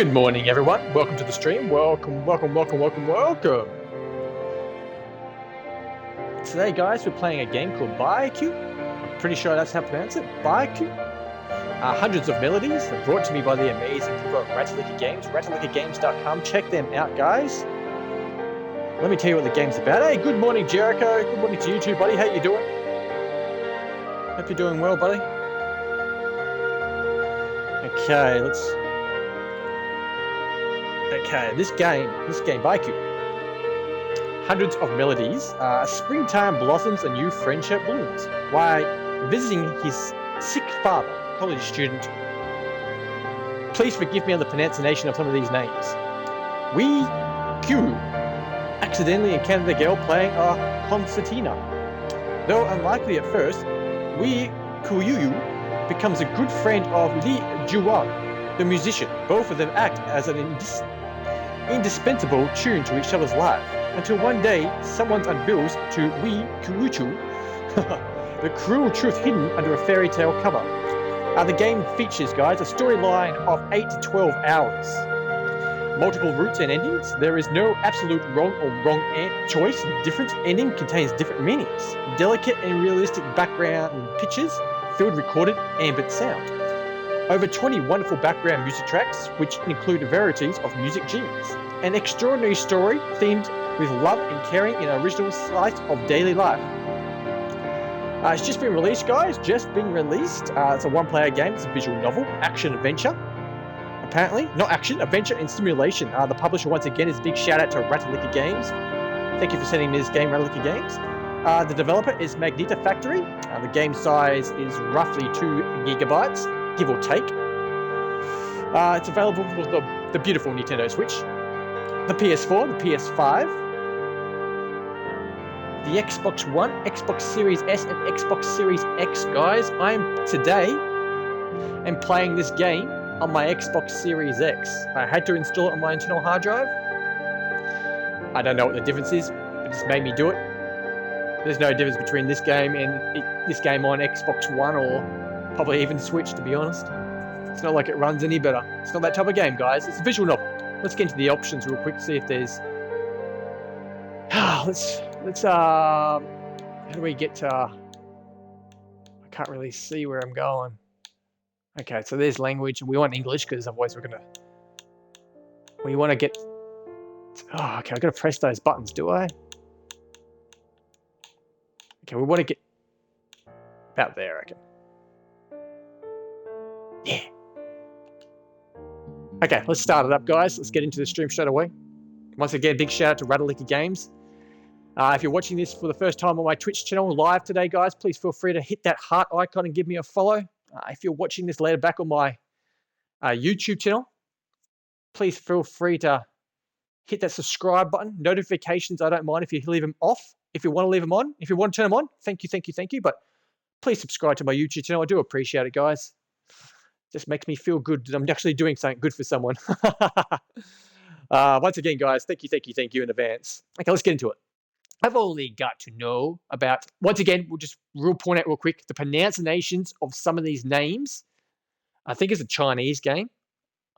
Good morning, everyone. Welcome to the stream. Welcome. Today, guys, we're playing a game called Baiku. I'm pretty sure that's how to pronounce it. Baiku. Hundreds of melodies brought to me by the amazing people at Ratalaika Games. Ratalaikagames.com. Check them out, guys. Let me tell you what the game's about. Hey, good morning, Jericho. Good morning to you too, buddy. How you doing? Hope you're doing well, buddy. Okay, this game, Baiku. Hundreds of melodies, springtime blossoms and new friendship blooms. While visiting his sick father, college student. Please forgive me on the pronunciation of some of these names. We Q accidentally encountered a girl playing a concertina. Though unlikely at first, Wee Kuyuyu becomes a good friend of Li Juwan, the musician. Both of them act as an indispensable tune to each other's life, until one day someone unveils to Wee Kuruchu the cruel truth hidden under a fairy tale cover. The game features, guys, a storyline of 8 to 12 hours. Multiple routes and endings. There is no absolute wrong or wrong choice. Different ending contains different meanings. Delicate and realistic background pictures, field recorded ambient sound. Over 20 wonderful background music tracks, which include varieties of music genres. An extraordinary story themed with love and caring in an original slice of daily life. It's just been released, guys. It's a one-player game. It's a visual novel, action-adventure. Apparently, not action, adventure and simulation. The publisher, once again, is a big shout-out to Ratalaika Games. Thank you for sending me this game, Ratalaika Games. The developer is Magneto Factory. The game size is roughly 2 gigabytes. Give or take. It's available for the beautiful Nintendo Switch, the PS4, the PS5, the Xbox One, Xbox Series S, and Xbox Series X, guys. Today am playing this game on my Xbox Series X. I had to install it on my internal hard drive. I don't know what the difference is, but it just made me do it. There's no difference between this game and this game on Xbox One or probably even Switch, to be honest. It's not like it runs any better. It's not that type of game, guys. It's a visual novel. Let's get into the options real quick, see if there's... how do we get to... I can't really see where I'm going. Okay, so there's language. We want English, because otherwise we're going to... We want to get... Oh, okay, I've got to press those buttons, do I? Okay, we want to get... About there, I reckon. Yeah. Okay, let's start it up, guys. Let's get into the stream straight away. Once again, big shout out to Ratalaika Games. If you're watching this for the first time on my Twitch channel live today, guys, please feel free to hit that heart icon and give me a follow. If you're watching this later back on my YouTube channel, please feel free to hit that subscribe button. Notifications, I don't mind if you leave them off. If you want to leave them on, if you want to turn them on, thank you. But please subscribe to my YouTube channel. I do appreciate it, guys. Just makes me feel good that I'm actually doing something good for someone. Once again, guys, thank you in advance. Okay, let's get into it. I've only got to know about, once again, we'll point out real quick, the pronunciations of some of these names. I think it's a Chinese game.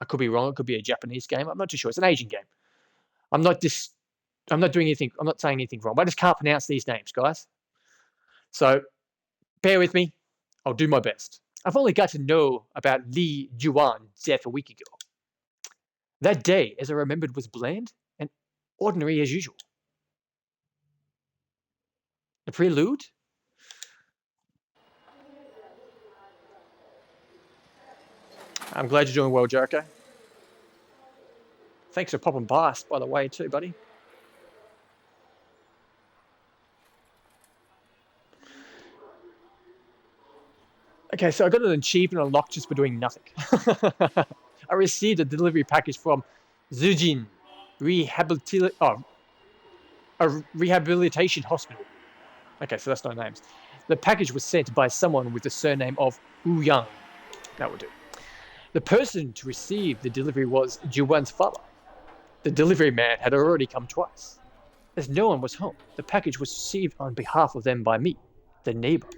I could be wrong. It could be a Japanese game. I'm not too sure. It's an Asian game. I'm not doing anything. I'm not saying anything wrong. I just can't pronounce these names, guys. So bear with me. I'll do my best. I've only got to know about Li Juwan's death a week ago. That day, as I remembered, was bland and ordinary as usual. The prelude? I'm glad you're doing well, Jericho. Thanks for popping past, by the way, too, buddy. Okay, so I got an achievement unlocked just for doing nothing. I received a delivery package from Zujin Rehabilitation Hospital. Okay, so that's no names. The package was sent by someone with the surname of Wu Yang. That would do. The person to receive the delivery was Juwan's father. The delivery man had already come twice. As no one was home, the package was received on behalf of them by me, the neighbor.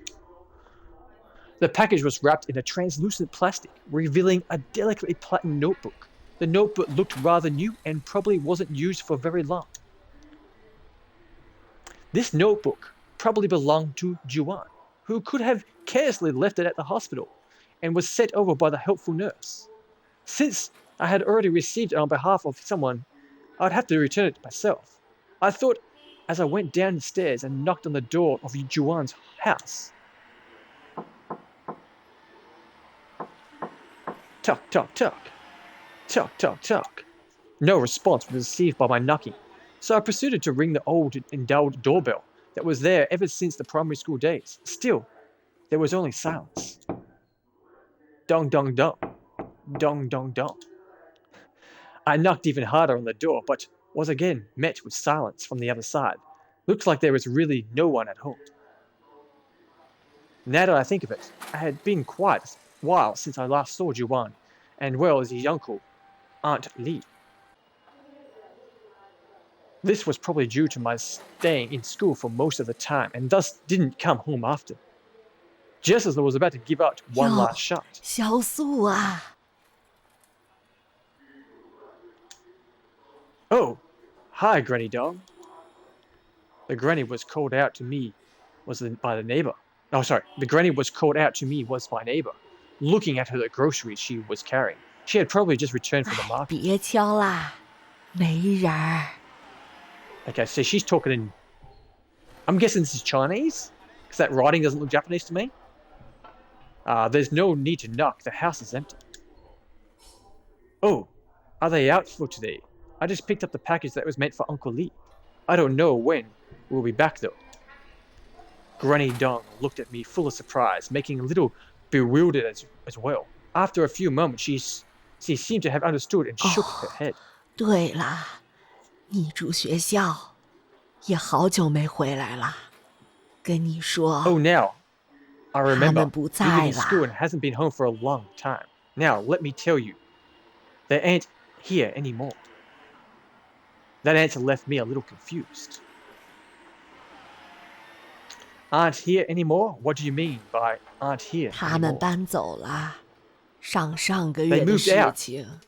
The package was wrapped in a translucent plastic, revealing a delicately platinum notebook. The notebook looked rather new and probably wasn't used for very long. This notebook probably belonged to Juan, who could have carelessly left it at the hospital and was sent over by the helpful nurse. Since I had already received it on behalf of someone, I'd have to return it myself. I thought as I went down the stairs and knocked on the door of Juan's house. Tuck, tuck, tuck. Tuck, tuck, tuck. No response was received by my knocking, so I proceeded to ring the old and dull doorbell that was there ever since the primary school days. Still, there was only silence. Dong, dong, dong. Dong, dong, dong. I knocked even harder on the door, but was again met with silence from the other side. Looks like there was really no one at home. Now that I think of it, I had been quite a while since I last saw Juan, and well as his uncle, Aunt Lee. This was probably due to my staying in school for most of the time, and thus didn't come home often. Just as I was about to give out one last shot. 小素啊 Oh, hi, Granny Dog. The granny was called out to me by the neighbor. Oh, sorry. The granny was called out to me was my neighbor, looking at her the groceries she was carrying. She had probably just returned from the market. 别敲啦，没人儿。 Okay, so she's talking in... I'm guessing this is Chinese, because that writing doesn't look Japanese to me. There's no need to knock. The house is empty. Oh, are they out for today? I just picked up the package that was meant for Uncle Lee. I don't know when we'll be back, though. Granny Dong looked at me full of surprise, making a little bewildered as well. After a few moments, she seemed to have understood and shook her head. 对了，你住学校，也好久没回来了。跟你说， Oh, now I 他 remember. 们不 You've been 在 in school 了。 and hasn't been home for a long time. Now, let me tell you, they ain't here anymore. That answer left me a little confused. Aren't here anymore? What do you mean by aren't here 他们 anymore? 搬走了，上个 They 月的 moved 事 out. 情。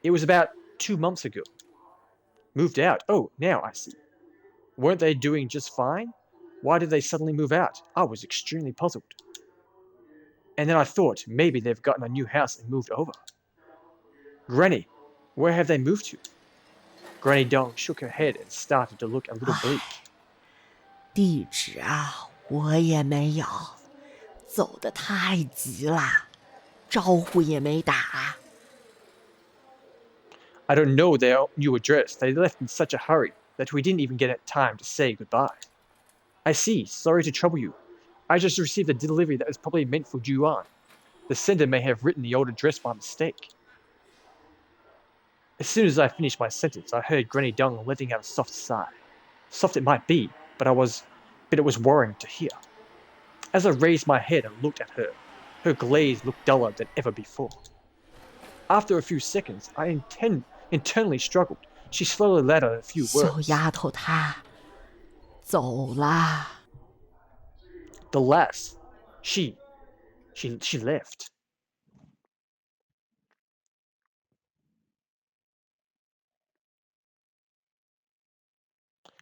It was about 2 months ago. Moved out. Oh, now I see. Weren't they doing just fine? Why did they suddenly move out? I was extremely puzzled. And then I thought maybe they've gotten a new house and moved over. Granny, where have they moved to? Granny Dong shook her head and started to look a little bleak. 地址啊，我也没有，走得太急了，招呼也没打。 I don't know their new address. They left in such a hurry that we didn't even get time to say goodbye. I see. Sorry to trouble you. I just received a delivery that was probably meant for Juan. The sender may have written the old address by mistake. As soon as I finished my sentence, I heard Granny Dong letting out a soft sigh. Soft it might be, but it was worrying to hear. As I raised my head and looked at her, her glaze looked duller than ever before. After a few seconds, I internally struggled. She slowly let out a few 小 words. 丫头她走了。 The lass, she left.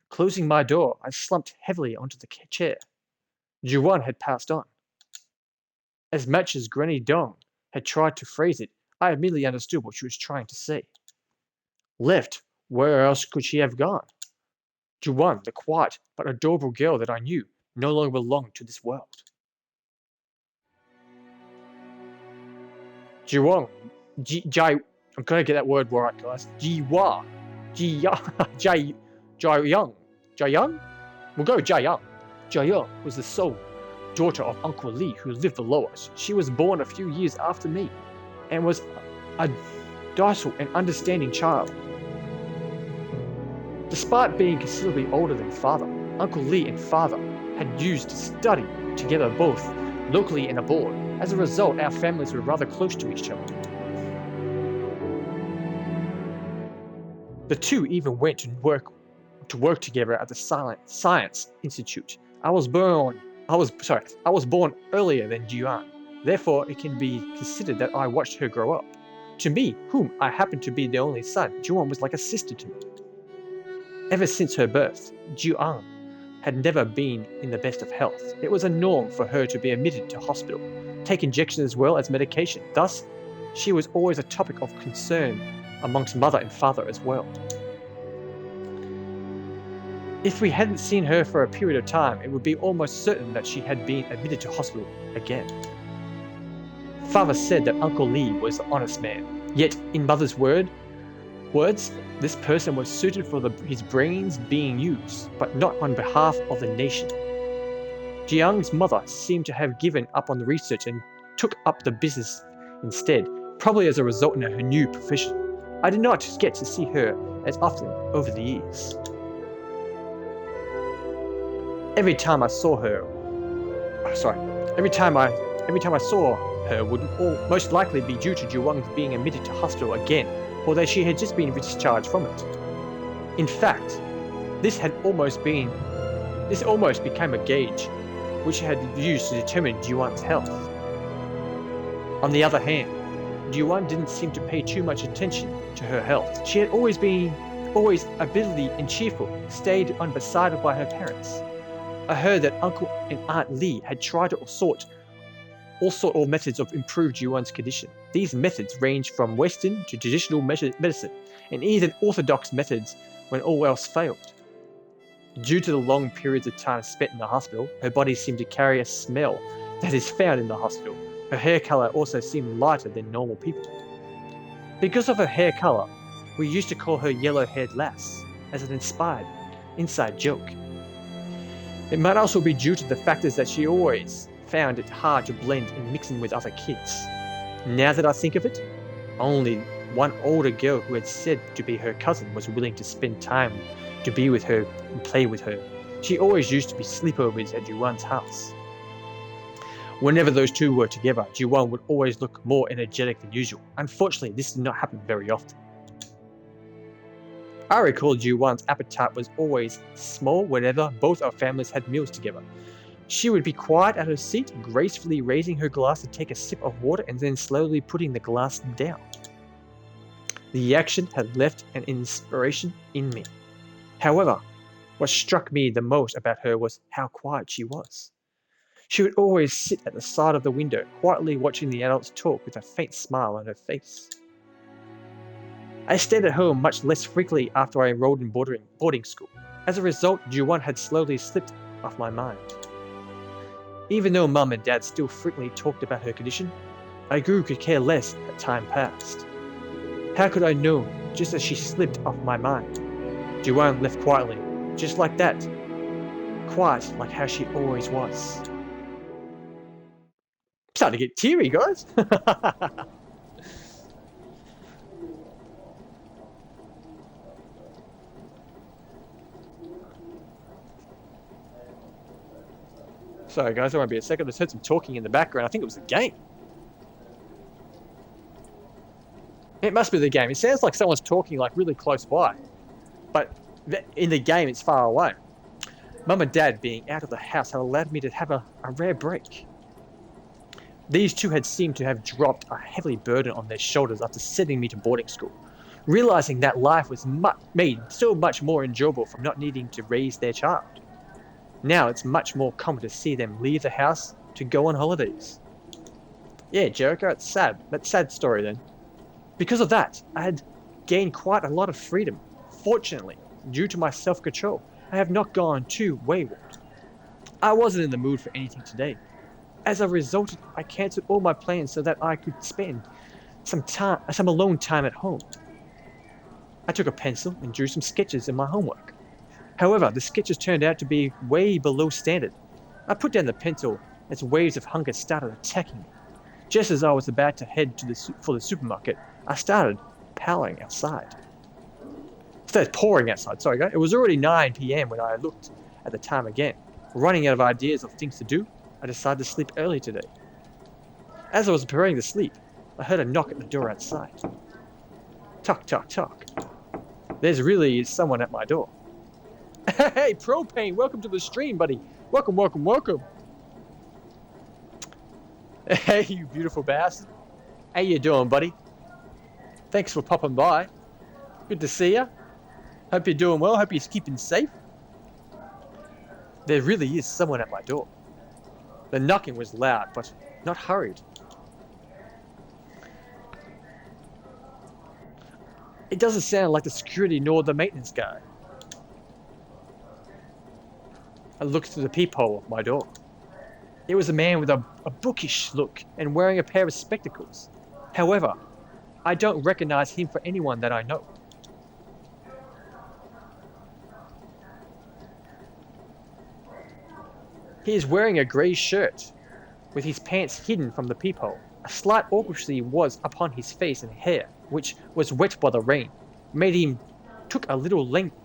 Closing my door, I slumped heavily onto the chair. Juwan had passed on. As much as Granny Dong had tried to phrase it, I immediately understood what she was trying to say. Left? Where else could she have gone? Juwan, the quiet but adorable girl that I knew, no longer belonged to this world. Juwan, I'm gonna get that word right, guys. Jiwa, Jayang? We'll go Jayang. Jayang was the sole daughter of Uncle Lee who lived below us. She was born a few years after me and was a docile and understanding child. Despite being considerably older than father, Uncle Lee and father had used to study together both locally and abroad. As a result, our families were rather close to each other. The two even went to work together at the Science Institute. I was born earlier than Juan. Therefore, it can be considered that I watched her grow up. To me, whom I happened to be the only son, Juan was like a sister to me. Ever since her birth, Juan had never been in the best of health. It was a norm for her to be admitted to hospital, take injections as well as medication. Thus, she was always a topic of concern amongst mother and father as well. If we hadn't seen her for a period of time, it would be almost certain that she had been admitted to hospital again. Father said that Uncle Lee was an honest man, yet in mother's words, this person was suited for his brains being used, but not on behalf of the nation. Jiang's mother seemed to have given up on the research and took up the business instead, probably as a result in her new profession. I did not get to see her as often over the years. Every time I saw her would most likely be due to Juwang being admitted to hospital again, although she had just been discharged from it. In fact, this almost became a gauge which had used to determine Juwang's health. On the other hand, Juwang didn't seem to pay too much attention to her health. She had always ability and cheerful, stayed beside by her parents. I heard that Uncle and Aunt Lee had tried all sorts of methods of improved Juwan's condition. These methods ranged from Western to traditional medicine, and even orthodox methods when all else failed. Due to the long periods of time spent in the hospital, her body seemed to carry a smell that is found in the hospital. Her hair color also seemed lighter than normal people. Because of her hair color, we used to call her yellow-haired lass, as an inside joke. It might also be due to the factors that she always found it hard to blend in mixing with other kids. Now that I think of it, only one older girl who had said to be her cousin was willing to spend time to be with her and play with her. She always used to be sleepovers at Juwan's house. Whenever those two were together, Juwan would always look more energetic than usual. Unfortunately, this did not happen very often. I recall Juwan's appetite was always small whenever both our families had meals together. She would be quiet at her seat, gracefully raising her glass to take a sip of water and then slowly putting the glass down. The action had left an inspiration in me. However, what struck me the most about her was how quiet she was. She would always sit at the side of the window, quietly watching the adults talk with a faint smile on her face. I stayed at home much less frequently after I enrolled in boarding school. As a result, Juwan had slowly slipped off my mind. Even though Mum and Dad still frequently talked about her condition, I grew to care less as time passed. How could I know just as she slipped off my mind? Juwan left quietly, just like that. Quiet like how she always was. Starting to get teary, guys. Sorry guys, there won't be a second. I just heard some talking in the background. I think it was the game. It must be the game. It sounds like someone's talking like really close by. But in the game, it's far away. Mum and Dad being out of the house had allowed me to have a rare break. These two had seemed to have dropped a heavy burden on their shoulders after sending me to boarding school, realizing that life was made so much more enjoyable from not needing to raise their child. Now it's much more common to see them leave the house to go on holidays. Yeah, Jericho, it's sad. That's a sad story then. Because of that, I had gained quite a lot of freedom. Fortunately, due to my self-control, I have not gone too wayward. I wasn't in the mood for anything today. As a result, I cancelled all my plans so that I could spend some alone time at home. I took a pencil and drew some sketches in my homework. However, the sketches turned out to be way below standard. I put down the pencil as waves of hunger started attacking me. Just as I was about to head for the supermarket, I started pouring outside. Sorry guys. It was already 9 p.m. when I looked at the time again. Running out of ideas of things to do, I decided to sleep early today. As I was preparing to sleep, I heard a knock at the door outside. Tock, tock, tock. There's really someone at my door. Hey, Propane, welcome to the stream, buddy. Welcome, welcome, welcome. Hey, you beautiful bastard. How you doing, buddy? Thanks for popping by. Good to see you. Hope you're doing well. Hope you're keeping safe. There really is someone at my door. The knocking was loud, but not hurried. It doesn't sound like the security nor the maintenance guy. I looked through the peephole of my door. It was a man with a bookish look and wearing a pair of spectacles. However, I don't recognize him for anyone that I know. He is wearing a grey shirt, with his pants hidden from the peephole. A slight awkwardness was upon his face and hair, which was wet by the rain, made him took a little length.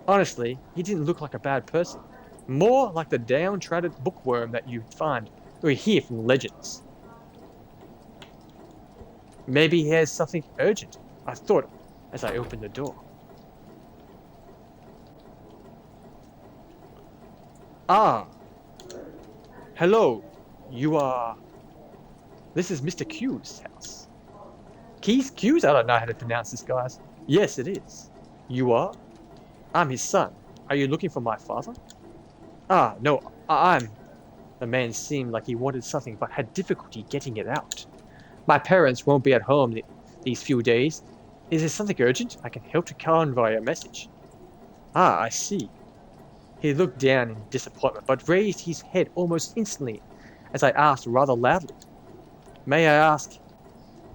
Honestly, he didn't look like a bad person. More like the downtrodden bookworm that you find or hear from legends. Maybe he has something urgent, I thought as I opened the door. Ah. Hello. You are... This is Mr. Q's house. Q's? I don't know how to pronounce this, guys. Yes, it is. You are? I'm his son. Are you looking for my father? Ah, no, I'm... The man seemed like he wanted something but had difficulty getting it out. My parents won't be at home these few days. Is there something urgent? I can help to convey a message. Ah, I see. He looked down in disappointment, but raised his head almost instantly as I asked rather loudly, May I ask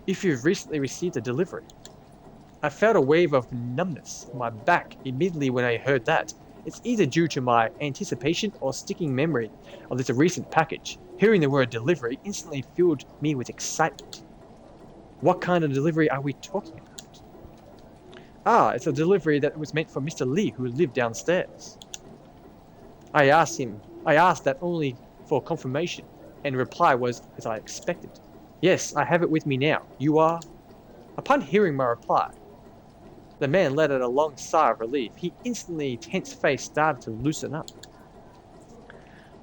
if you've recently received a delivery? I felt a wave of numbness in my back immediately when I heard that. It's either due to my anticipation or sticking memory of this recent package. Hearing the word delivery instantly filled me with excitement. What kind of delivery are we talking about? Ah, it's a delivery that was meant for Mr. Lee, who lived downstairs. I asked that only for confirmation, and reply was as I expected. Yes, I have it with me now. You are? Upon hearing my reply, the man let out a long sigh of relief. He instantly, tense face started to loosen up.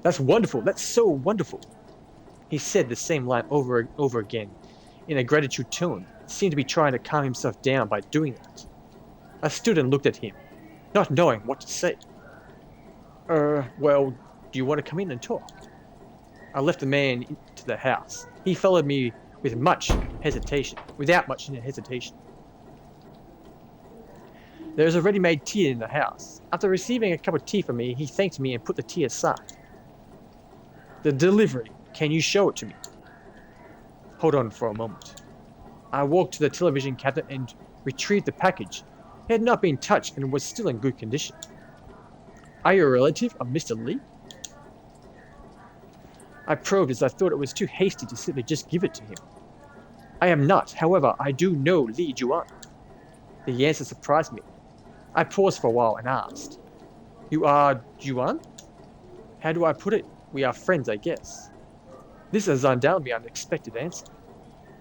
That's wonderful. That's so wonderful. He said the same line over and over again in a gratitude tone. Seemed to be trying to calm himself down by doing that. I stood and looked at him, not knowing what to say. Well, do you want to come in and talk? I left the man into the house. He followed me without much hesitation. There was a ready-made tea in the house. After receiving a cup of tea from me, he thanked me and put the tea aside. The delivery. Can you show it to me? Hold on for a moment. I walked to the television cabinet and retrieved the package. It had not been touched and was still in good condition. Are you a relative of Mr. Lee? I probed as I thought it was too hasty to simply just give it to him. I am not. However, I do know Lee Juan. The answer surprised me. I paused for a while and asked, You are Juan? How do I put it? We are friends, I guess. This is undoubtedly an unexpected answer.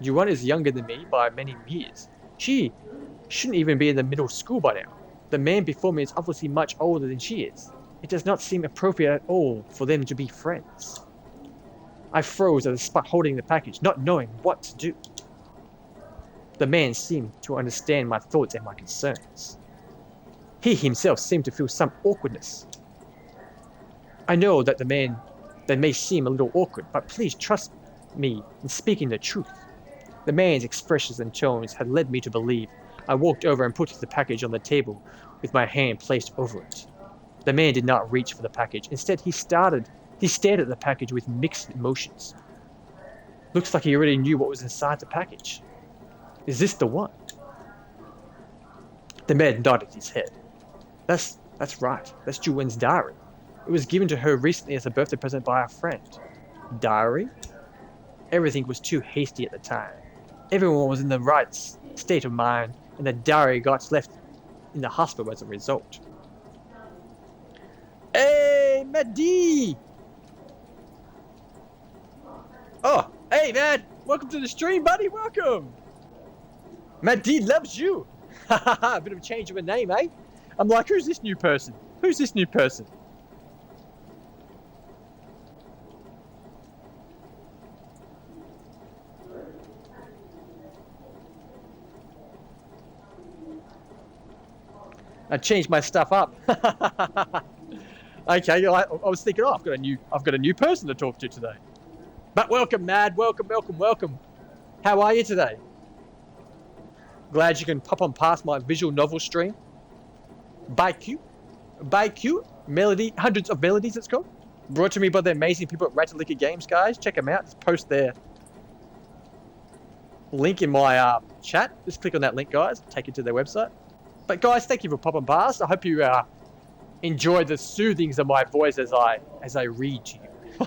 Juan is younger than me by many years. She shouldn't even be in the middle school by now. The man before me is obviously much older than she is. It does not seem appropriate at all for them to be friends. I froze at the spot holding the package, not knowing what to do. The man seemed to understand my thoughts and my concerns. He himself seemed to feel some awkwardness. I know that that may seem a little awkward, but please trust me in speaking the truth. The man's expressions and tones had led me to believe. I walked over and put the package on the table with my hand placed over it. The man did not reach for the package. Instead, he stared at the package with mixed emotions. Looks like he already knew what was inside the package. Is this the one? The man nodded his head. That's right. That's Juwan's diary. It was given to her recently as a birthday present by a friend. Diary? Everything was too hasty at the time. Everyone was in the right state of mind, and the diary got left in the hospital as a result. Hey, Mehdi! Oh, hey, man! Welcome to the stream, buddy! Welcome! Mehdi loves you! Hahaha, a bit of a change of a name, eh? I'm like, who's this new person? Who's this new person? I changed my stuff up. Okay, I was thinking, oh, I've got a new person to talk to today. But welcome, Mad. Welcome. How are you today? Glad you can pop on past my visual novel stream. By Q, Melody, hundreds of melodies. It's called. Brought to me by the amazing people at Ratalaika Games, guys. Check them out. Just post their link in my chat. Just click on that link, guys. Take you to their website. But guys, thank you for popping past. I hope you enjoy the soothings of my voice as I read to you.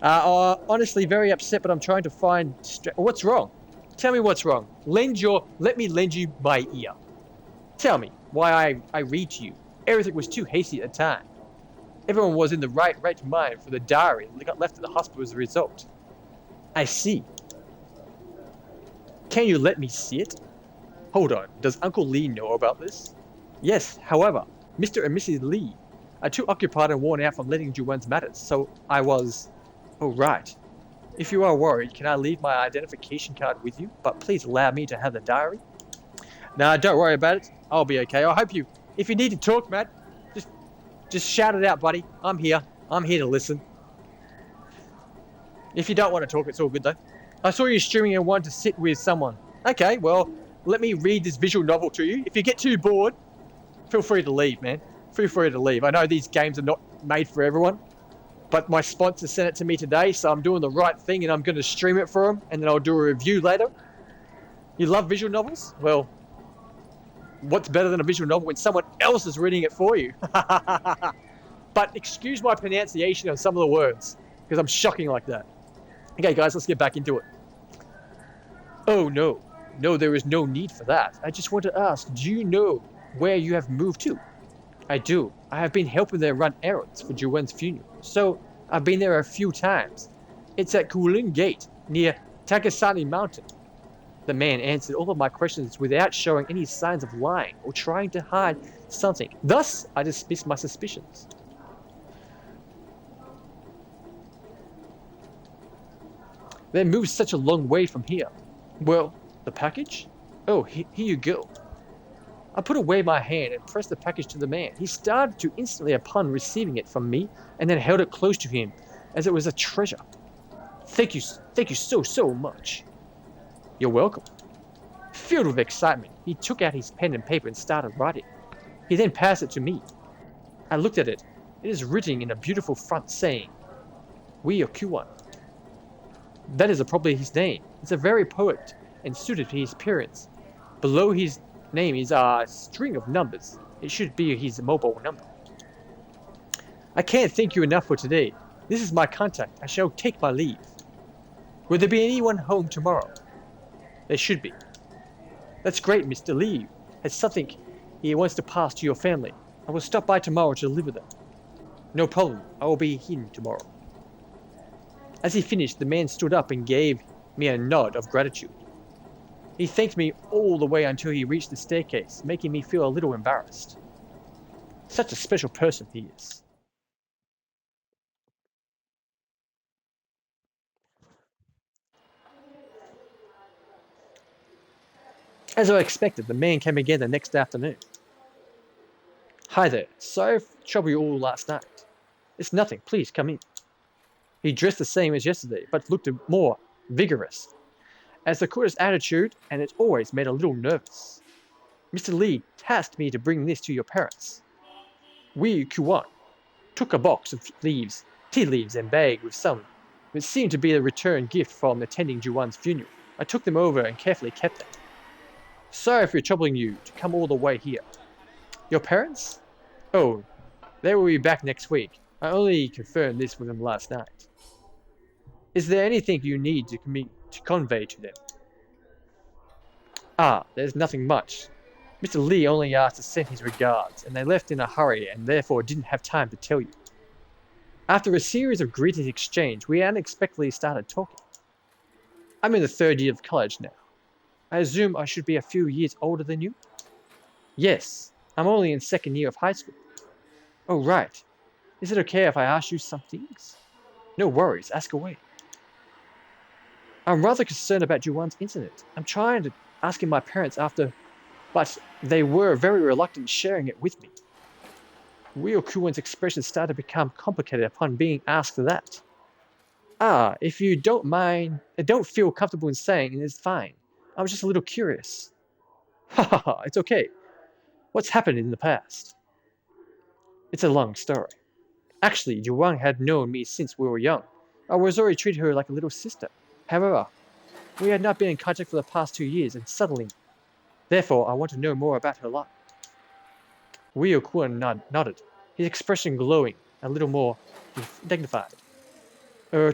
Honestly, very upset, but I'm trying to find what's wrong. Tell me what's wrong. Let me lend you my ear. Tell me why I read to you. Everything was too hasty at the time. Everyone was in the right mind for the diary and got left at the hospital as a result. I see. Can you let me see it? Hold on, does Uncle Lee know about this? Yes, however, Mr. and Mrs. Lee are too occupied and worn out from letting Juwan's matters, so I was... Oh, right. If you are worried, can I leave my identification card with you? But please allow me to have the diary. Nah, don't worry about it. I'll be okay. I hope you... If you need to talk, Matt, just shout it out, buddy. I'm here. I'm here to listen. If you don't want to talk, it's all good, though. I saw you streaming and wanted to sit with someone. Okay, well, let me read this visual novel to you. If you get too bored, feel free to leave, man. Feel free to leave. I know these games are not made for everyone, but my sponsor sent it to me today, so I'm doing the right thing and I'm going to stream it for them, and then I'll do a review later. You love visual novels? Well, what's better than a visual novel when someone else is reading it for you? But excuse my pronunciation of some of the words, because I'm shocking like that. Okay, guys, let's get back into it. Oh, no. No, there is no need for that. I just want to ask, do you know where you have moved to? I do. I have been helping them run errands for Juwan's funeral, so I've been there a few times. It's at Kulin Gate, near Takasani Mountain. The man answered all of my questions without showing any signs of lying or trying to hide something. Thus, I dismissed my suspicions. They moved such a long way from here. Well, the package? Oh, here you go. I put away my hand and pressed the package to the man. He started to instantly upon receiving it from me and then held it close to him as it was a treasure. Thank you so much. You're welcome. Filled with excitement, he took out his pen and paper and started writing. He then passed it to me. I looked at it. It is written in a beautiful font saying, We are Q1. That is probably his name. It's a very poet and suited to his appearance. Below his name is a string of numbers. It should be his mobile number. I can't thank you enough for today. This is my contact. I shall take my leave. Will there be anyone home tomorrow? There should be. That's great, Mr. Lee has something he wants to pass to your family. I will stop by tomorrow to deliver them. No problem. I will be in tomorrow. As he finished, the man stood up and gave me a nod of gratitude. He thanked me all the way until he reached the staircase, making me feel a little embarrassed. Such a special person he is. As I expected, the man came again the next afternoon. Hi there. Sorry for trouble you all last night. It's nothing. Please come in. He dressed the same as yesterday, but looked more vigorous. As the courteous attitude, and it always made a little nervous. Mr. Lee tasked me to bring this to your parents. We, Q1, took a box of tea leaves and bag with some, which seemed to be a return gift from attending Juwan's funeral. I took them over and carefully kept them. Sorry for troubling you to come all the way here. Your parents? Oh, they will be back next week. I only confirmed this with them last night. Is there anything you need to convey to them? There's nothing much. Mr. Lee only asked to send his regards, and they left in a hurry and therefore didn't have time to tell you. After a series of greetings exchanged, we unexpectedly started talking. I'm in the 3rd year of college now. I assume I should be a few years older than you? Yes, I'm only in 2nd year of high school. Oh, right. Is it okay if I ask you some things? No worries, ask away. I'm rather concerned about Juwan's incident. I'm trying to ask my parents after but they were very reluctant sharing it with me. Ryokuan's expression started to become complicated upon being asked that. If you don't mind, don't feel comfortable in saying, it's fine. I was just a little curious. Ha ha ha, it's okay. What's happened in the past? It's a long story. Actually, Yuan had known me since we were young. I was already treated her like a little sister. However, we had not been in contact for the past 2 years, and suddenly, therefore, I want to know more about her life. Ryokuan nodded, his expression glowing, a little more dignified.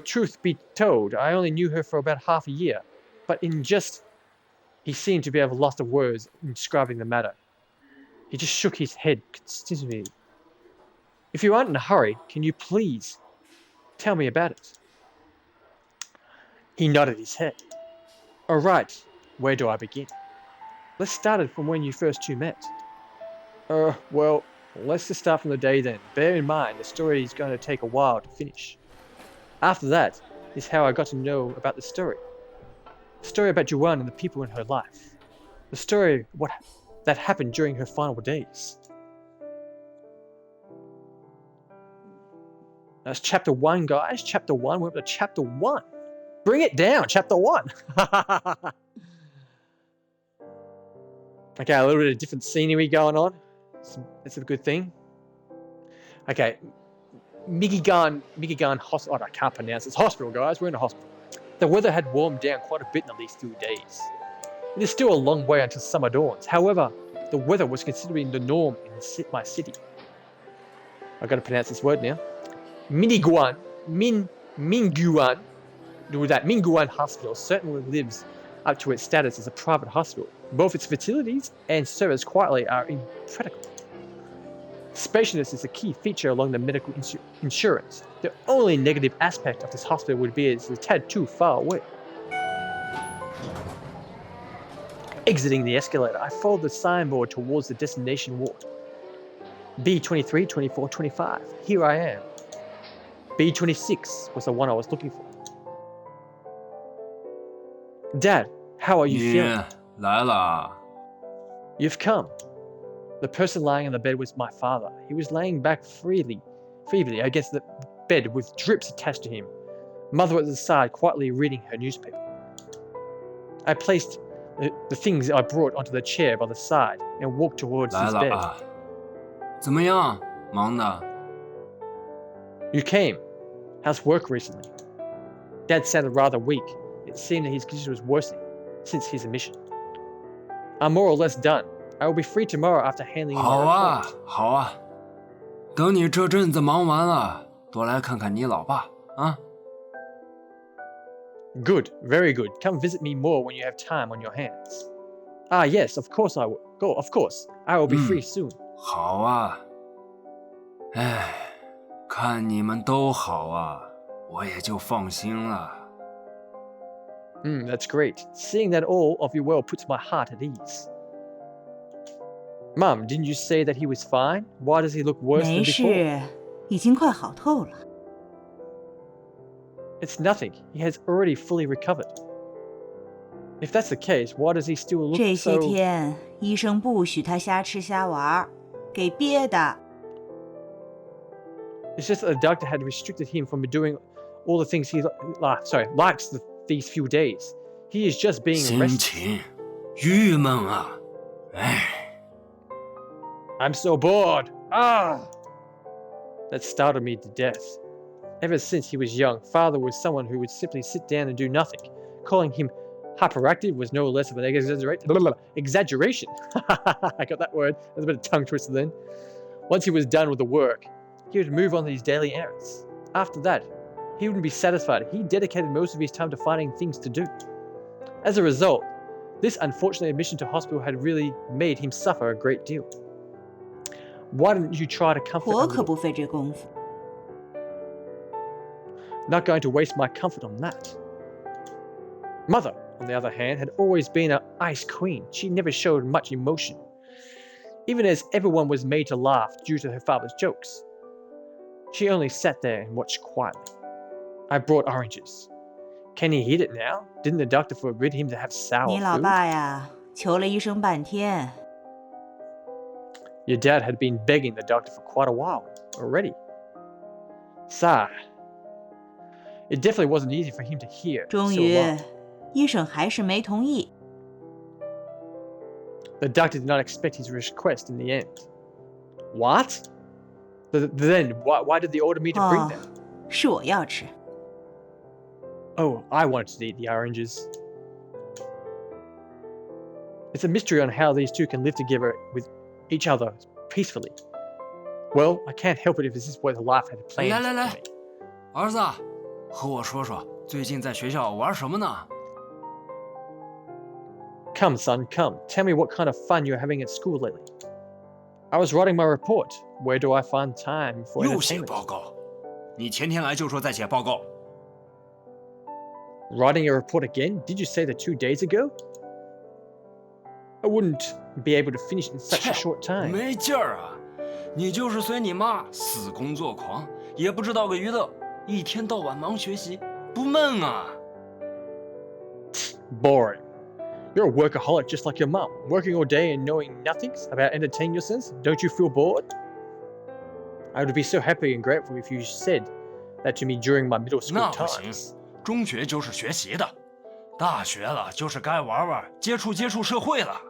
Truth be told, I only knew her for about half a year, but he seemed to have lost the words in describing the matter. He just shook his head consistently. If you aren't in a hurry, can you please tell me about it? He nodded his head. Alright, where do I begin? Let's start it from when you first two met. Well, let's just start from the day then. Bear in mind, the story is going to take a while to finish. After that is how I got to know about the story. The story about Yuan and the people in her life. The story that happened during her final days. That's chapter 1, guys. Chapter 1. We're up to chapter 1. Bring it down, chapter 1. Okay, a little bit of different scenery going on. It's a good thing. Okay, Migigan Hospital. Oh, I can't pronounce it. It's hospital, guys. We're in a hospital. The weather had warmed down quite a bit in these few days. It is still a long way until summer dawns. However, the weather was considered the norm in my city. I've got to pronounce this word now. Minguan Hospital certainly lives up to its status as a private hospital. Both its facilities and service quietly are impeccable. Spaciousness is a key feature along the medical insurance. The only negative aspect of this hospital would be it's a tad too far away. Exiting the escalator, I followed the signboard towards the destination ward. B23, 24, 25. Here I am. B26 was the one I was looking for. Dad, how are you feeling? 来了。 You've come. The person lying on the bed was my father. He was laying back feebly against the bed with drips attached to him. Mother was at the side, quietly reading her newspaper. I placed the things I brought onto the chair by the side and walked towards 来 his 了 bed. 啊，怎么样？忙的？ You came. How's work recently? Dad sounded rather weak. It seemed that his condition was worsening since his admission. I'm more or less done. I will be free tomorrow after handling my 好啊， report. 好啊，等你这阵子忙完了，多来看看你老爸啊。 Good, very good. Come visit me more when you have time on your hands. Yes, of course I will. Go, of course. I will be free soon. 好啊，哎，看你们都好啊，我也就放心了。 That's great. Seeing that all of you well puts my heart at ease. Mum, didn't you say that he was fine? Why does he look worse than 没 before? 事，已经快好透了。 It's nothing. He has already fully recovered. If that's the case, why does he still look 这些 so... 天医生不许他瞎吃瞎玩，给憋的。 It's just that the doctor had restricted him from doing all the things he likes these few days. He is just being 心 rested. 情郁闷啊，哎。 I'm so bored. That startled me to death. Ever since he was young, father was someone who would simply sit down and do nothing. Calling him hyperactive was no less of an exaggeration. I got that word. There's a bit of tongue twister then. Once he was done with the work, he would move on to his daily errands. After that, he wouldn't be satisfied. He dedicated most of his time to finding things to do. As a result, this unfortunate admission to hospital had really made him suffer a great deal. Why didn't you try to comfort 我 him? 可不费这功夫。 Not going to waste my comfort on that. Mother, on the other hand, had always been an ice queen. She never showed much emotion, even as everyone was made to laugh due to her father's jokes. She only sat there and watched quietly. I brought oranges. Can he eat it now? Didn't the doctor forbid him to have sour 你老 food? 爸呀，求了医生半天， Your dad had been begging the doctor for quite a while already. Sigh. It definitely wasn't easy for him to hear 终 so 于 long. 医生还是没同意。 The doctor did not expect his request in the end. What? Then why did they order me to bring 哦 them?，是我要吃。 Oh, I wanted to eat the oranges. It's a mystery on how these two can live together with each other peacefully. Well, I can't help it if this is what life had planned 来来 for 来 me. 儿子，和我说说最近在学校玩什么呢？ Come, son, come. Tell me what kind of fun you're having at school lately. I was writing my report. Where do I find time for 又写 entertainment? 报告？你前天来就说在写报告。 Writing a report again? Did you say that 2 days ago? I wouldn't be able to finish in such a short time. 没劲儿啊！你就是随你妈死工作狂，也不知道个娱乐，一天到晚忙学习，不闷啊？ Boring. You're a workaholic just like your mum, working all day and knowing nothing about entertaining yourselves. Don't you feel bored? I would be so happy and grateful if you said that to me during my middle school 那不行， times. 中学就是学习的，大学了就是该玩玩，接触接触社会了。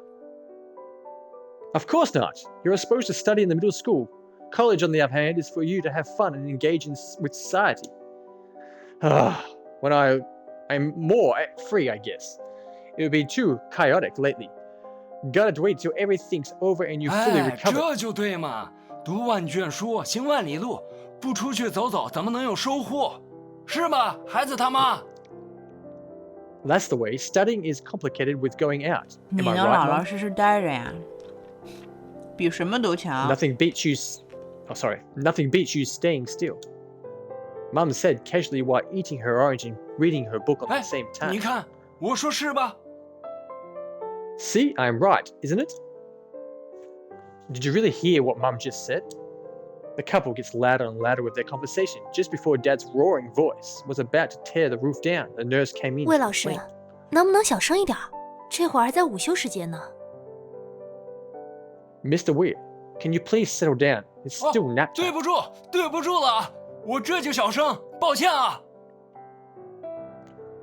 Of course not. You're supposed to study in the middle school. College, on the other hand, is for you to have fun and engage with society. When I'm more free, I guess. It would be too chaotic lately. Gotta wait till everything's over and you fully 哎， recover. 这就对嘛，读万卷书，行万里路，不出去走走，怎么能有收获？是吧，孩子他妈？ That's the way. Studying is complicated with going out. 你 Am I 能 right, 老 Mum? 老实实待着呀，比什么都强。 Nothing beats you. Nothing beats you staying still. Mum said casually while eating her orange and reading her book on 哎 the same，time. 你看，我说是吧？ See, I'm right, isn't it? Did you really hear what Mum just said? The couple gets louder and louder with their conversation. Just before Dad's roaring voice was about to tear the roof down, the nurse came in. 魏 to 老师 explain.，能不能小声一点儿？这会儿还在午休时间呢。 Mr. Weir, can you please settle down? It's still nap 对 time. 不住，对不住了，我这就小声，抱歉啊。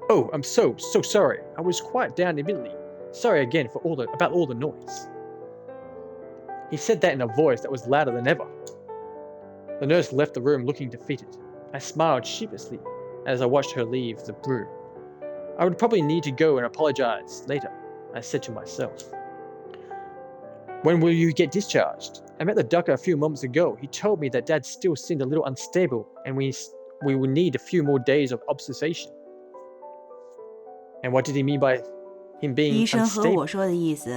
Oh, I'm so sorry. I was quiet down immediately. Sorry again for about all the noise. He said that in a voice that was louder than ever. The nurse left the room looking defeated. I smiled sheepishly as I watched her leave the room. I would probably need to go and apologize later, I said to myself. When will you get discharged? I met the doctor a few moments ago. He told me that Dad still seemed a little unstable and we would need a few more days of observation. And what did he mean by him being 医生和 unstable? 我说的意思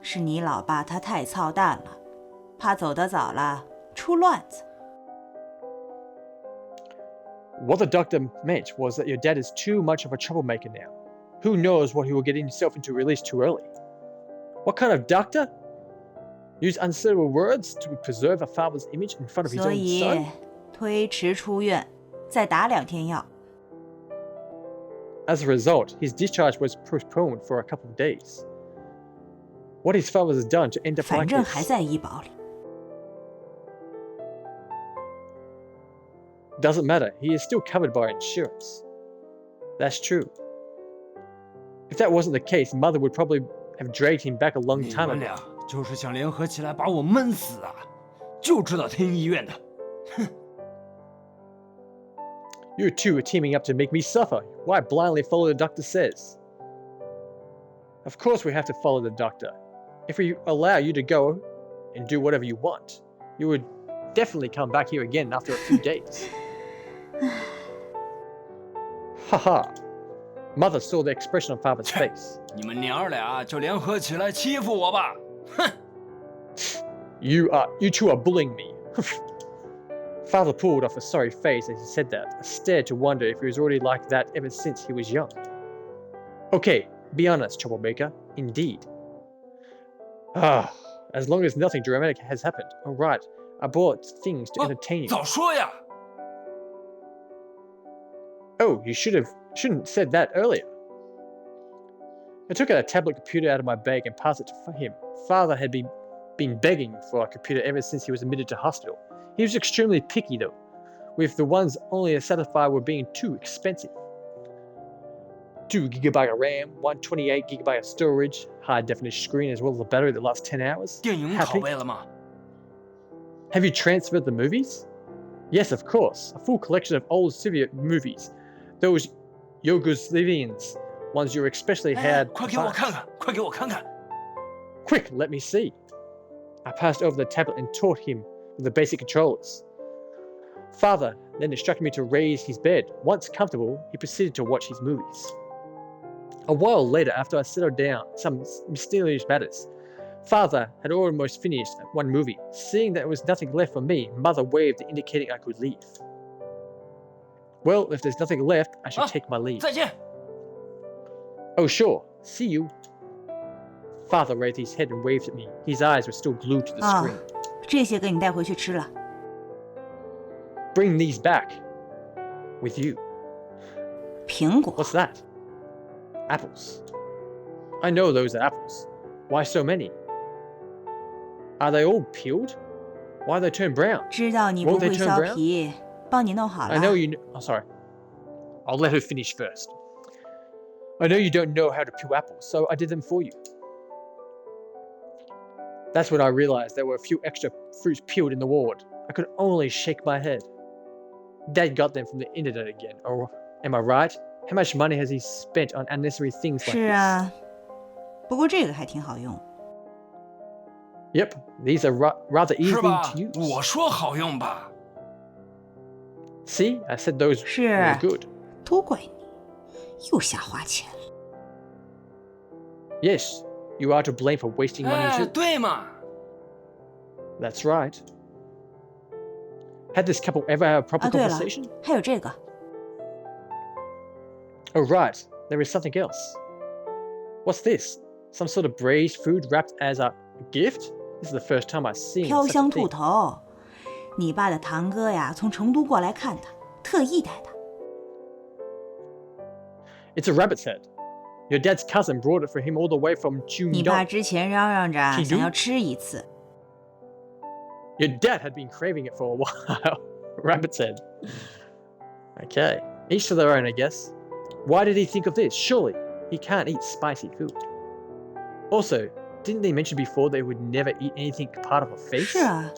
是你老爸他太操蛋了，怕走得早了出乱子。 What the doctor meant was that your dad is too much of a troublemaker now. Who knows what he will get himself into released too early? What kind of doctor? Use unsuitable words to preserve a father's image in front of his 所 own 以 son? 推迟出院，再打2天药。 As a result, his discharge was postponed for a couple of days. What his father has done to end up 反 like 正还 this 在医保里。 doesn't matter. He is still covered by insurance. That's true. If that wasn't the case, Mother would probably have dragged him back a long 你 time 们 ago. 俩就是想联合起来把我闷死啊！就知道听医院的。 You two are teaming up to make me suffer. Why blindly follow the doctor says? Of course we have to follow the doctor. If we allow you to go and do whatever you want, you would definitely come back here again after a few days. Haha. Mother saw the expression on Father's face. 你们娘儿俩就联合起来欺负我吧！哼！ You two are bullying me. Father pulled off a sorry face as he said that. I stared to wonder if he was already like that ever since he was young. Okay, be honest, troublemaker. Indeed. As long as nothing dramatic has happened. Alright, I brought things to entertain you. 早说呀！ Oh, you shouldn't said that earlier. I took a tablet computer out of my bag and passed it to him. Father had been been begging for a computer ever since he was admitted to hospital. He was extremely picky though, with the ones only satisfied with being too expensive. 2 GB of RAM, 128 GB of storage, high definition screen as well as a battery that lasts 10 hours. 电影拷 Happy? 贝了吗？ Have you transferred the movies? Yes, of course. A full collection of old Soviet movies. Those Yugoslavians, ones you especially 哎， had. 快给我看看，快给我看看！ Quick, let me see. I passed over the tablet and taught him the basic controllers. Father then instructed me to raise his bed. Once comfortable, he proceeded to watch his movies. A while later, after I settled down some mysterious matters, Father had almost finished one movie. Seeing that there was nothing left for me, Mother waved, indicating I could leave. Well, if there's nothing left, I should take my leave. 再见。 Oh, sure. See you. Father raised his head and waved at me. His eyes were still glued to the 啊 screen.，这些给你带回去吃了。 Bring these back. With you. 苹果 What's that? Apples. I know those are apples. Why so many? Are they all peeled? Why they turn brown? 知道你不 Won't they 会 turn 削 brown? 皮，帮你弄好 I know 了。 you. Oh, sorry. I'll let her finish first. I know you don't know how to peel apples, so I did them for you. That's when I realized there were a few extra fruits peeled in the ward. I could only shake my head. Dad got them from the internet again. Or am I right? How much money has he spent on unnecessary things like 是 this? 啊，不过这个还挺好用。 Yep, these are rather 是 easy 吧 to？ use. 我说好用吧。 See, I said those 是 were good. 都怪你，又瞎花钱。 Yes, you are to blame for wasting money 哎， too. 对嘛。 That's right. Had this couple ever had a proper 啊，对了 conversation?，还有这个， Oh, right. There is something else. What's this? Some sort of braised food wrapped as a gift? This is the first time I've seen 飘 such a 香兔 thing. 头。你爸的堂哥呀，从成都过来看他，特意带的。 It's a rabbit's head. Your dad's cousin brought it for him all the way from 你爸 Jungdong. 之前嚷嚷着挺想要毒吃一次， Your dad had been craving it for a while. Rabbit's head. Okay. Each to their own, I guess. Why did he think of this? Surely he can't eat spicy food. Also, didn't they mention before they would never eat anything part of a face? 是啊，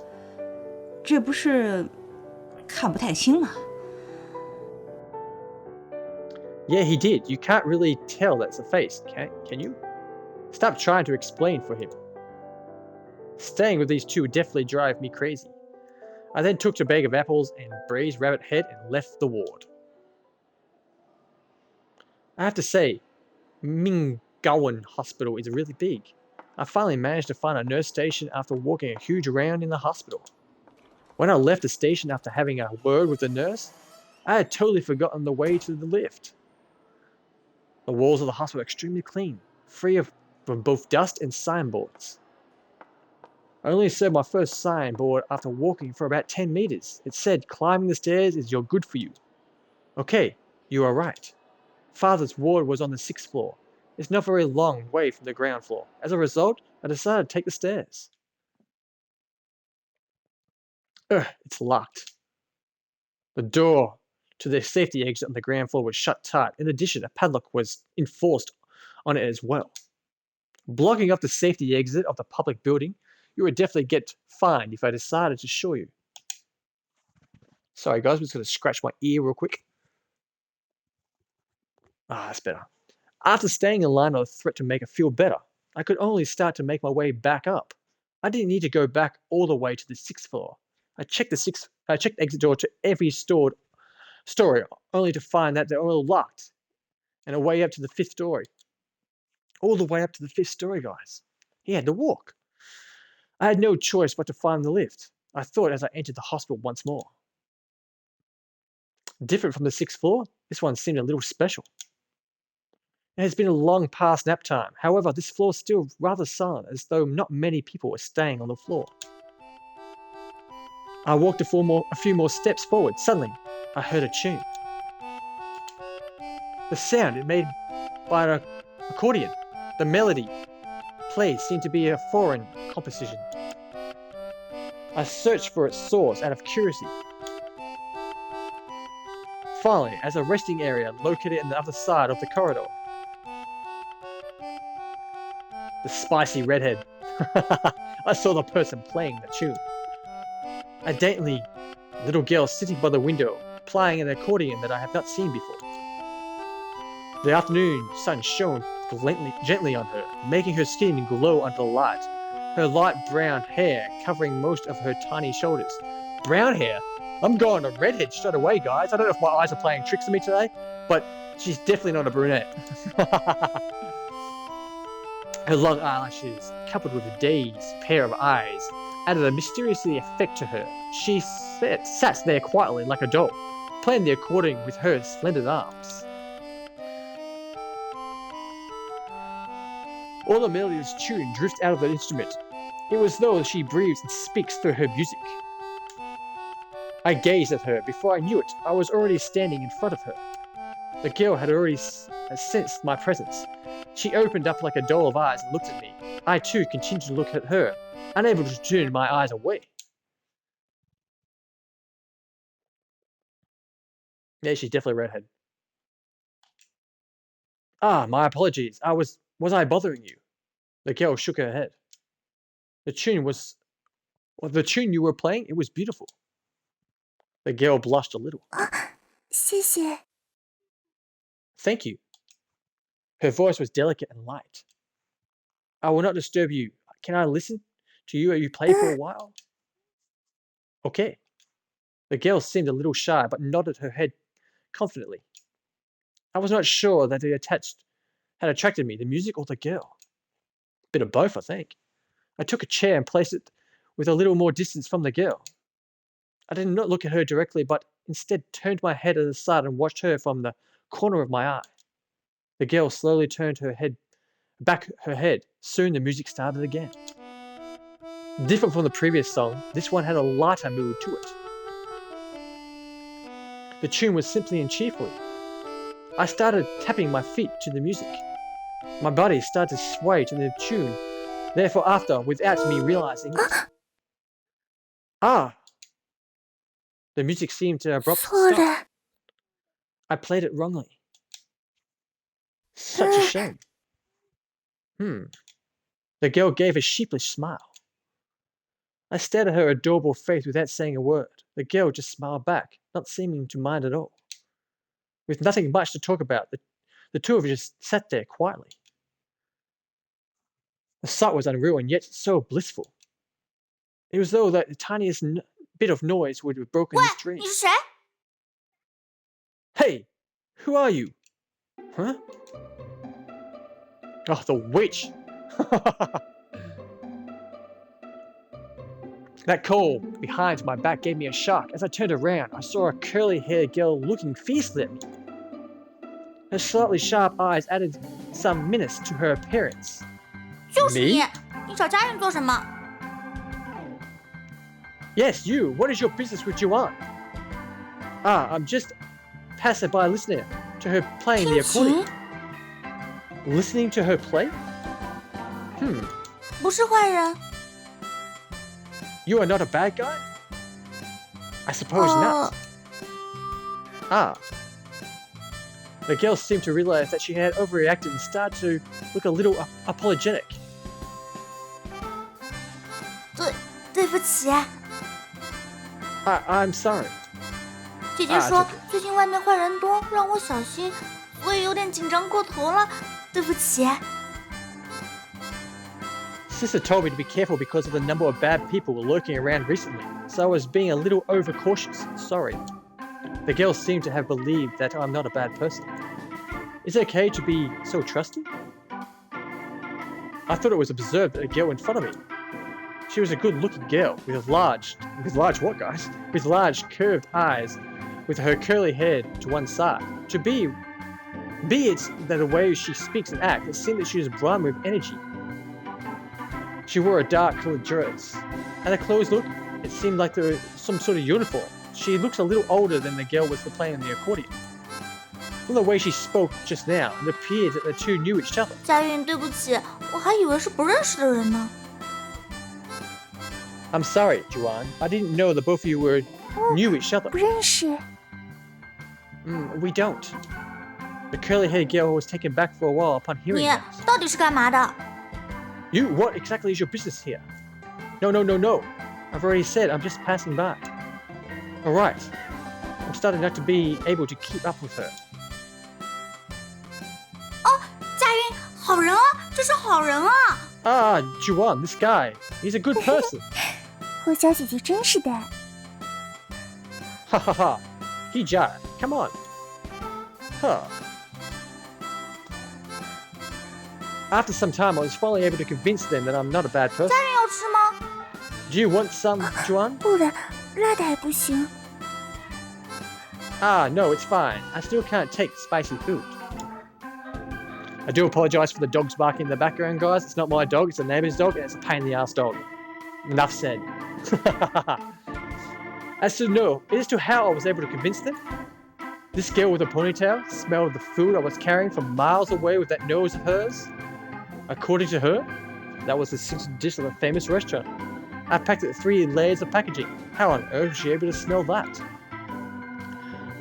这不是看不太清吗？ Yeah, he did. You can't really tell that's a face, can you? Stop trying to explain for him. Staying with these two would definitely drive me crazy. I then took a bag of apples and braised rabbit head and left the ward. I have to say, Mingawan Hospital is really big. I finally managed to find a nurse station after walking a huge round in the hospital. When I left the station after having a word with the nurse, I had totally forgotten the way to the lift. The walls of the hospital are extremely clean, free from both dust and signboards. I only saw my first signboard after walking for about 10 meters. It said, climbing the stairs is good for you. Okay, you are right. Father's ward was on the 6th floor. It's not a very long way from the ground floor. As a result, I decided to take the stairs. Ugh, it's locked. The door to the safety exit on the ground floor was shut tight. In addition, a padlock was enforced on it as well. Blocking up the safety exit of the public building, you would definitely get fined if I decided to show you. Sorry guys, I'm just going to scratch my ear real quick. Ah, that's better. After staying in line on a threat to make it feel better, I could only start to make my way back up. I didn't need to go back all the way to the 6th floor. I checked the exit door to every story, only to find that they're all locked, and a way up to the 5th story. All the way up to the 5th story, guys. He had to walk. I had no choice but to find the lift, I thought as I entered the hospital once more. Different from the 6th floor, this one seemed a little special. It has been a long past nap time. However, this floor is still rather silent, as though not many people were staying on the floor. I walked a few more steps forward. Suddenly, I heard a tune. The sound it made by an accordion. The melody play seemed to be a foreign composition. I searched for its source out of curiosity. Finally, as a resting area located on the other side of the corridor. The spicy redhead. I saw the person playing the tune. A dainty little girl sitting by the window, playing an accordion that I have not seen before. The afternoon sun shone gently on her, making her skin glow under the light. Her light brown hair covering most of her tiny shoulders. Brown hair? I'm going to redhead straight away, guys. I don't know if my eyes are playing tricks on me today, but she's definitely not a brunette. Her long eyelashes, coupled with a dazed pair of eyes, added a mysterious effect to her. She sat there quietly like a doll, playing the accordion with her slender arms. All the melodious tune drifted out of the instrument. It was as though she breathes and speaks through her music. I gazed at her. Before I knew it, I was already standing in front of her. The girl had already sensed my presence. She opened up like a doll of eyes and looked at me. I too continued to look at her, unable to turn my eyes away. Yeah, she's definitely a redhead. Ah, my apologies. Was I bothering you? The girl shook her head. The tune you were playing, it was beautiful. The girl blushed a little. 谢谢。 Thank you. Her voice was delicate and light. I will not disturb you. Can I listen to you play for a while? Okay. The girl seemed a little shy, but nodded her head confidently. I was not sure that had attracted me, the music or the girl. Bit of both, I think. I took a chair and placed it with a little more distance from the girl. I did not look at her directly, but instead turned my head to the side and watched her from the corner of my eye. The girl slowly turned her head. Soon the music started again. Different from the previous song, this one had a lighter mood to it. The tune was simply and cheerfully. I started tapping my feet to the music. My body started to sway to the tune. Therefore, without me realizing it. The music seemed to abruptly stop. I played it wrongly. Such a shame. The girl gave a sheepish smile. I stared at her adorable face without saying a word. The girl just smiled back, not seeming to mind at all. With nothing much to talk about, the two of us just sat there quietly. The sight was unreal and yet so blissful. It was as though the tiniest bit of noise would have broken this dream. 你是谁？ Hey, who are you? Huh? Oh, the witch! That call behind my back gave me a shock. As I turned around, I saw a curly-haired girl looking fiercely at me. Her slightly sharp eyes added some menace to her appearance. 就是你 Me?，你找家人做什么？ Yes, you. What is your business with Juan? I'm just passing by listening to her playing the 听琴 accordion. Listening to her play? 不是坏人。 You are not a bad guy? I suppose not. The girl seemed to realize that she had overreacted and started to look a little apologetic. 对不起， I'm sorry. 姐姐说 it's okay. 最近外面坏人多，让我小心，所以有点紧张过头了，对不起。 Sister told me to be careful because of the number of bad people lurking around recently, so I was being a little overcautious. Sorry. The girl seemed to have believed that I'm not a bad person. Is it okay to be so trusting? I thought it was absurd that a girl in front of me. She was a good-looking girl with large curved eyes, with her curly hair to one side. To be it that the way she speaks and acts, it seemed that she was brimming with energy. She wore a dark-colored dress. At a close look, it seemed like there was some sort of uniform. She looked a little older than the girl was playing the accordion. From the way she spoke just now, it appeared that the two knew each other. 佳韵，对不起，我还以为是不认识的人呢。I'm sorry, Juan. I didn't know that both of you knew each other. 不认识。We don't. The curly-haired girl was taken back for a while upon hearing 你 that. 到底是干嘛的？ You, what exactly is your business here? No. I've already said I'm just passing by. Alright. I'm starting not to be able to keep up with her. 佳韵，好人啊，这是好人啊！ Ah, Juan, this guy. He's a good person. 霍小姐姐真是的。 Ha ha ha. Hijai, come on. Huh. After some time, I was finally able to convince them that I'm not a bad person. 佳韵要吃吗？ Do you want some, Juan? 不了，辣的还不行。 Ah, no, it's fine. I still can't take spicy food. I do apologize for the dogs barking in the background, guys. It's not my dog, it's a neighbor's dog, and it's a pain in the ass dog. Enough said. As to how I was able to convince them, this girl with a ponytail smelled the food I was carrying from miles away with that nose of hers. According to her, that was the signature dish of a famous restaurant. I packed it 3 layers of packaging. How on earth was she able to smell that?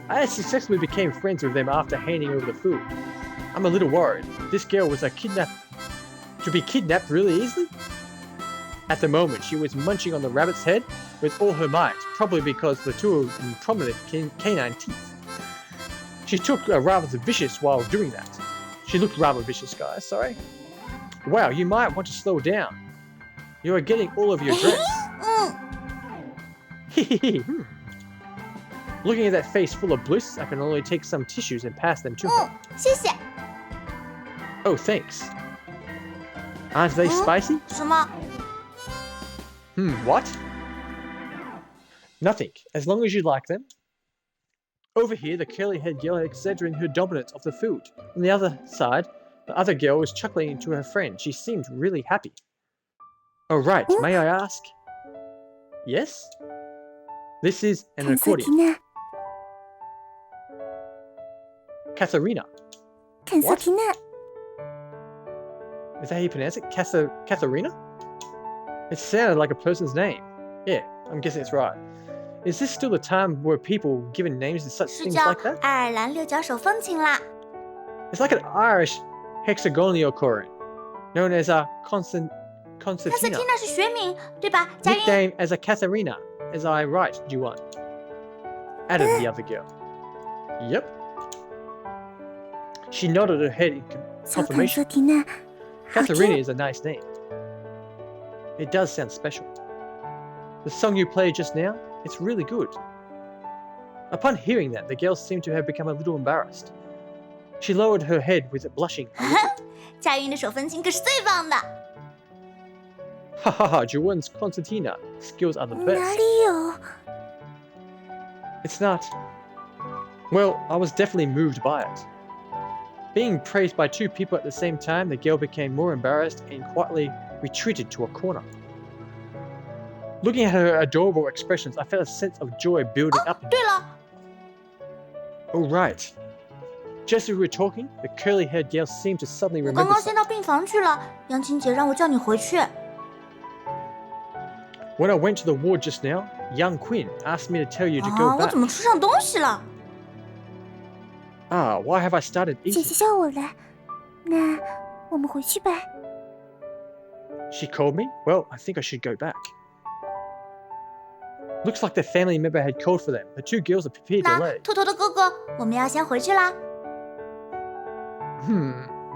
I successfully became friends with them after handing over the food. I'm a little worried. This girl was to be kidnapped really easily? At the moment, she was munching on the rabbit's head with all her might, probably because the two of them prominent canine teeth. She looked rather vicious while doing that. She looked rather vicious, guys, sorry. Wow, you might want to slow down. You are getting all of your dress. 嗯， Looking at that face full of bliss, I can only take some tissues and pass them to her. 谢谢。 Oh, thanks. Aren't they spicy? 什么？ What? Nothing, as long as you like them. Over here, the curly-haired girl had exaggerating her dominance of the food. On the other side, the other girl was chuckling to her friend. She seemed really happy. Oh, right, may I ask? Yes? This is an 坎瑟 accordion. 缇娜， Katharina. 坎瑟缇娜， Is that how you pronounce it? Katharina? It sounded like a person's name. Yeah, I'm guessing it's right. Is this still the time where people were given names and such 是 things 叫 like that? 爱尔兰六角手风琴啦。 It's like an Irish hexagonal chord, known as a 卡瑟 concertina, 缇娜是学名，对吧？佳韵， nicknamed as a Katharina, as I write, Juan. Added the other girl. Yep. She nodded her head in 小坎瑟 confirmation. 缇娜，好 Katharina 听。 is a nice name. It does sound special. The song you played just now, it's really good. Upon hearing that, the girl seemed to have become a little embarrassed. She lowered her head with blushing a little. 佳韵的手风琴可是最棒的。 Ha ha ha, Juwan's concertina skills are the 哪 best. 里有？ It's not. Well, I was definitely moved by it. Being praised by 2 people at the same time, the girl became more embarrassed and quietly retreated to a corner. Looking at her adorable expressions, I felt a sense of joy building up. 对了， Oh, right. Just as we were talking, the curly-haired girl seemed to suddenly 我刚 remember 刚先 something. 到病房去了，杨琴姐让我叫你回去。 When I went to the ward just now, young Quinn asked me to tell you to 啊， go 我 back. 怎么吃上东西了？ Ah, why have I started 姐 eating? 姐叫我来，那我们回去吧。 She called me? Well, I think I should go back. Looks like their family member had called for them. The 2 girls appeared 那 delayed. 兔头的哥哥，我们要先回去啦。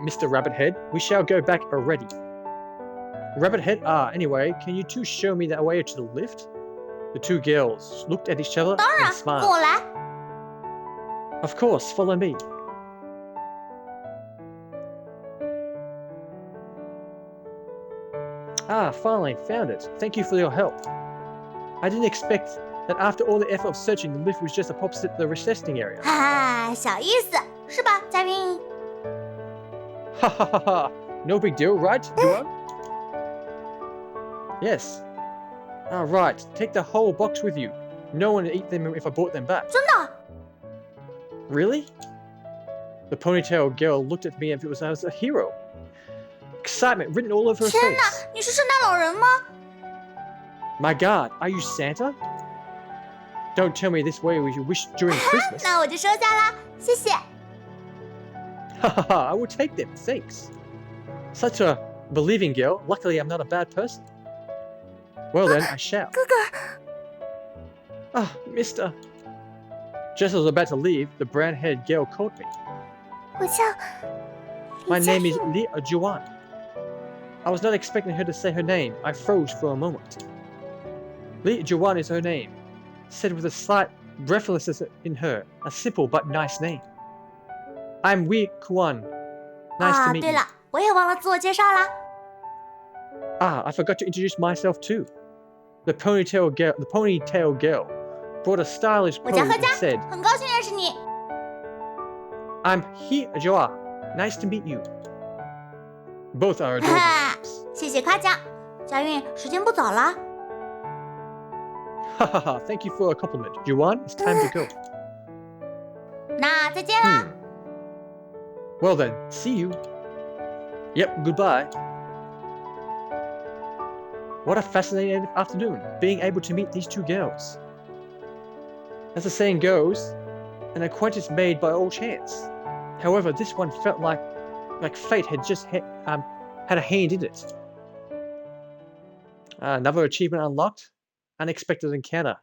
Mr. Rabbit-head, we shall go back already. Rabbit-head, anyway, can you 2 show me the way to the lift? The 2 girls looked at each other 当 and 然，跟 smiled. 我来。 Of course, follow me. Ah, finally, found it. Thank you for your help. I didn't expect that after all the effort of searching, the lift was just opposite the testing area. 哈哈，小意思，是吧，佳韵？ Ha ha ha ha. No big deal, right, Duo? Yes. Right, take the whole box with you. No one would eat them if I brought them back. 真的？ Really? The ponytail girl looked at me as if I was a hero. Excitement written all over her 天哪， face. 你是圣诞老人吗？ My God, are you Santa? Don't tell me this way you wish during Christmas. 那我就收下啦，谢谢。 I will take them, thanks. Such a believing girl. Luckily, I'm not a bad person. Well then, I shall. 哥哥， Ah, mister. Just as I was about to leave, the brown-haired girl called me. 我叫 My 李佳 name is 韵， Li Juan. I was not expecting her to say her name. I froze for a moment. Li Juan is her name, said with a slight breathlessness in her. A simple but nice name. I'm Wei Kuan. Nice to 啊， meet 对 you. 了，我也忘了自我介绍啦。 Ah, I forgot to introduce myself too. The ponytail girl brought a stylish 我 pose 叫贺 and 佳， said, 很高兴认识你。 I'm He Joa. Nice to meet you. Both are 哈 adorable 哈 names. 谢谢夸奖。佳韵，时间不早了。 Ha ha ha, thank you for a compliment. Juan, it's time to go. 那再见啦。 Well then, see you. Yep, goodbye. What a fascinating afternoon, being able to meet these two girls. As the saying goes, an acquaintance made by all chance. However, this one felt like fate had just had a hand in it. Another achievement unlocked. Unexpected encounter.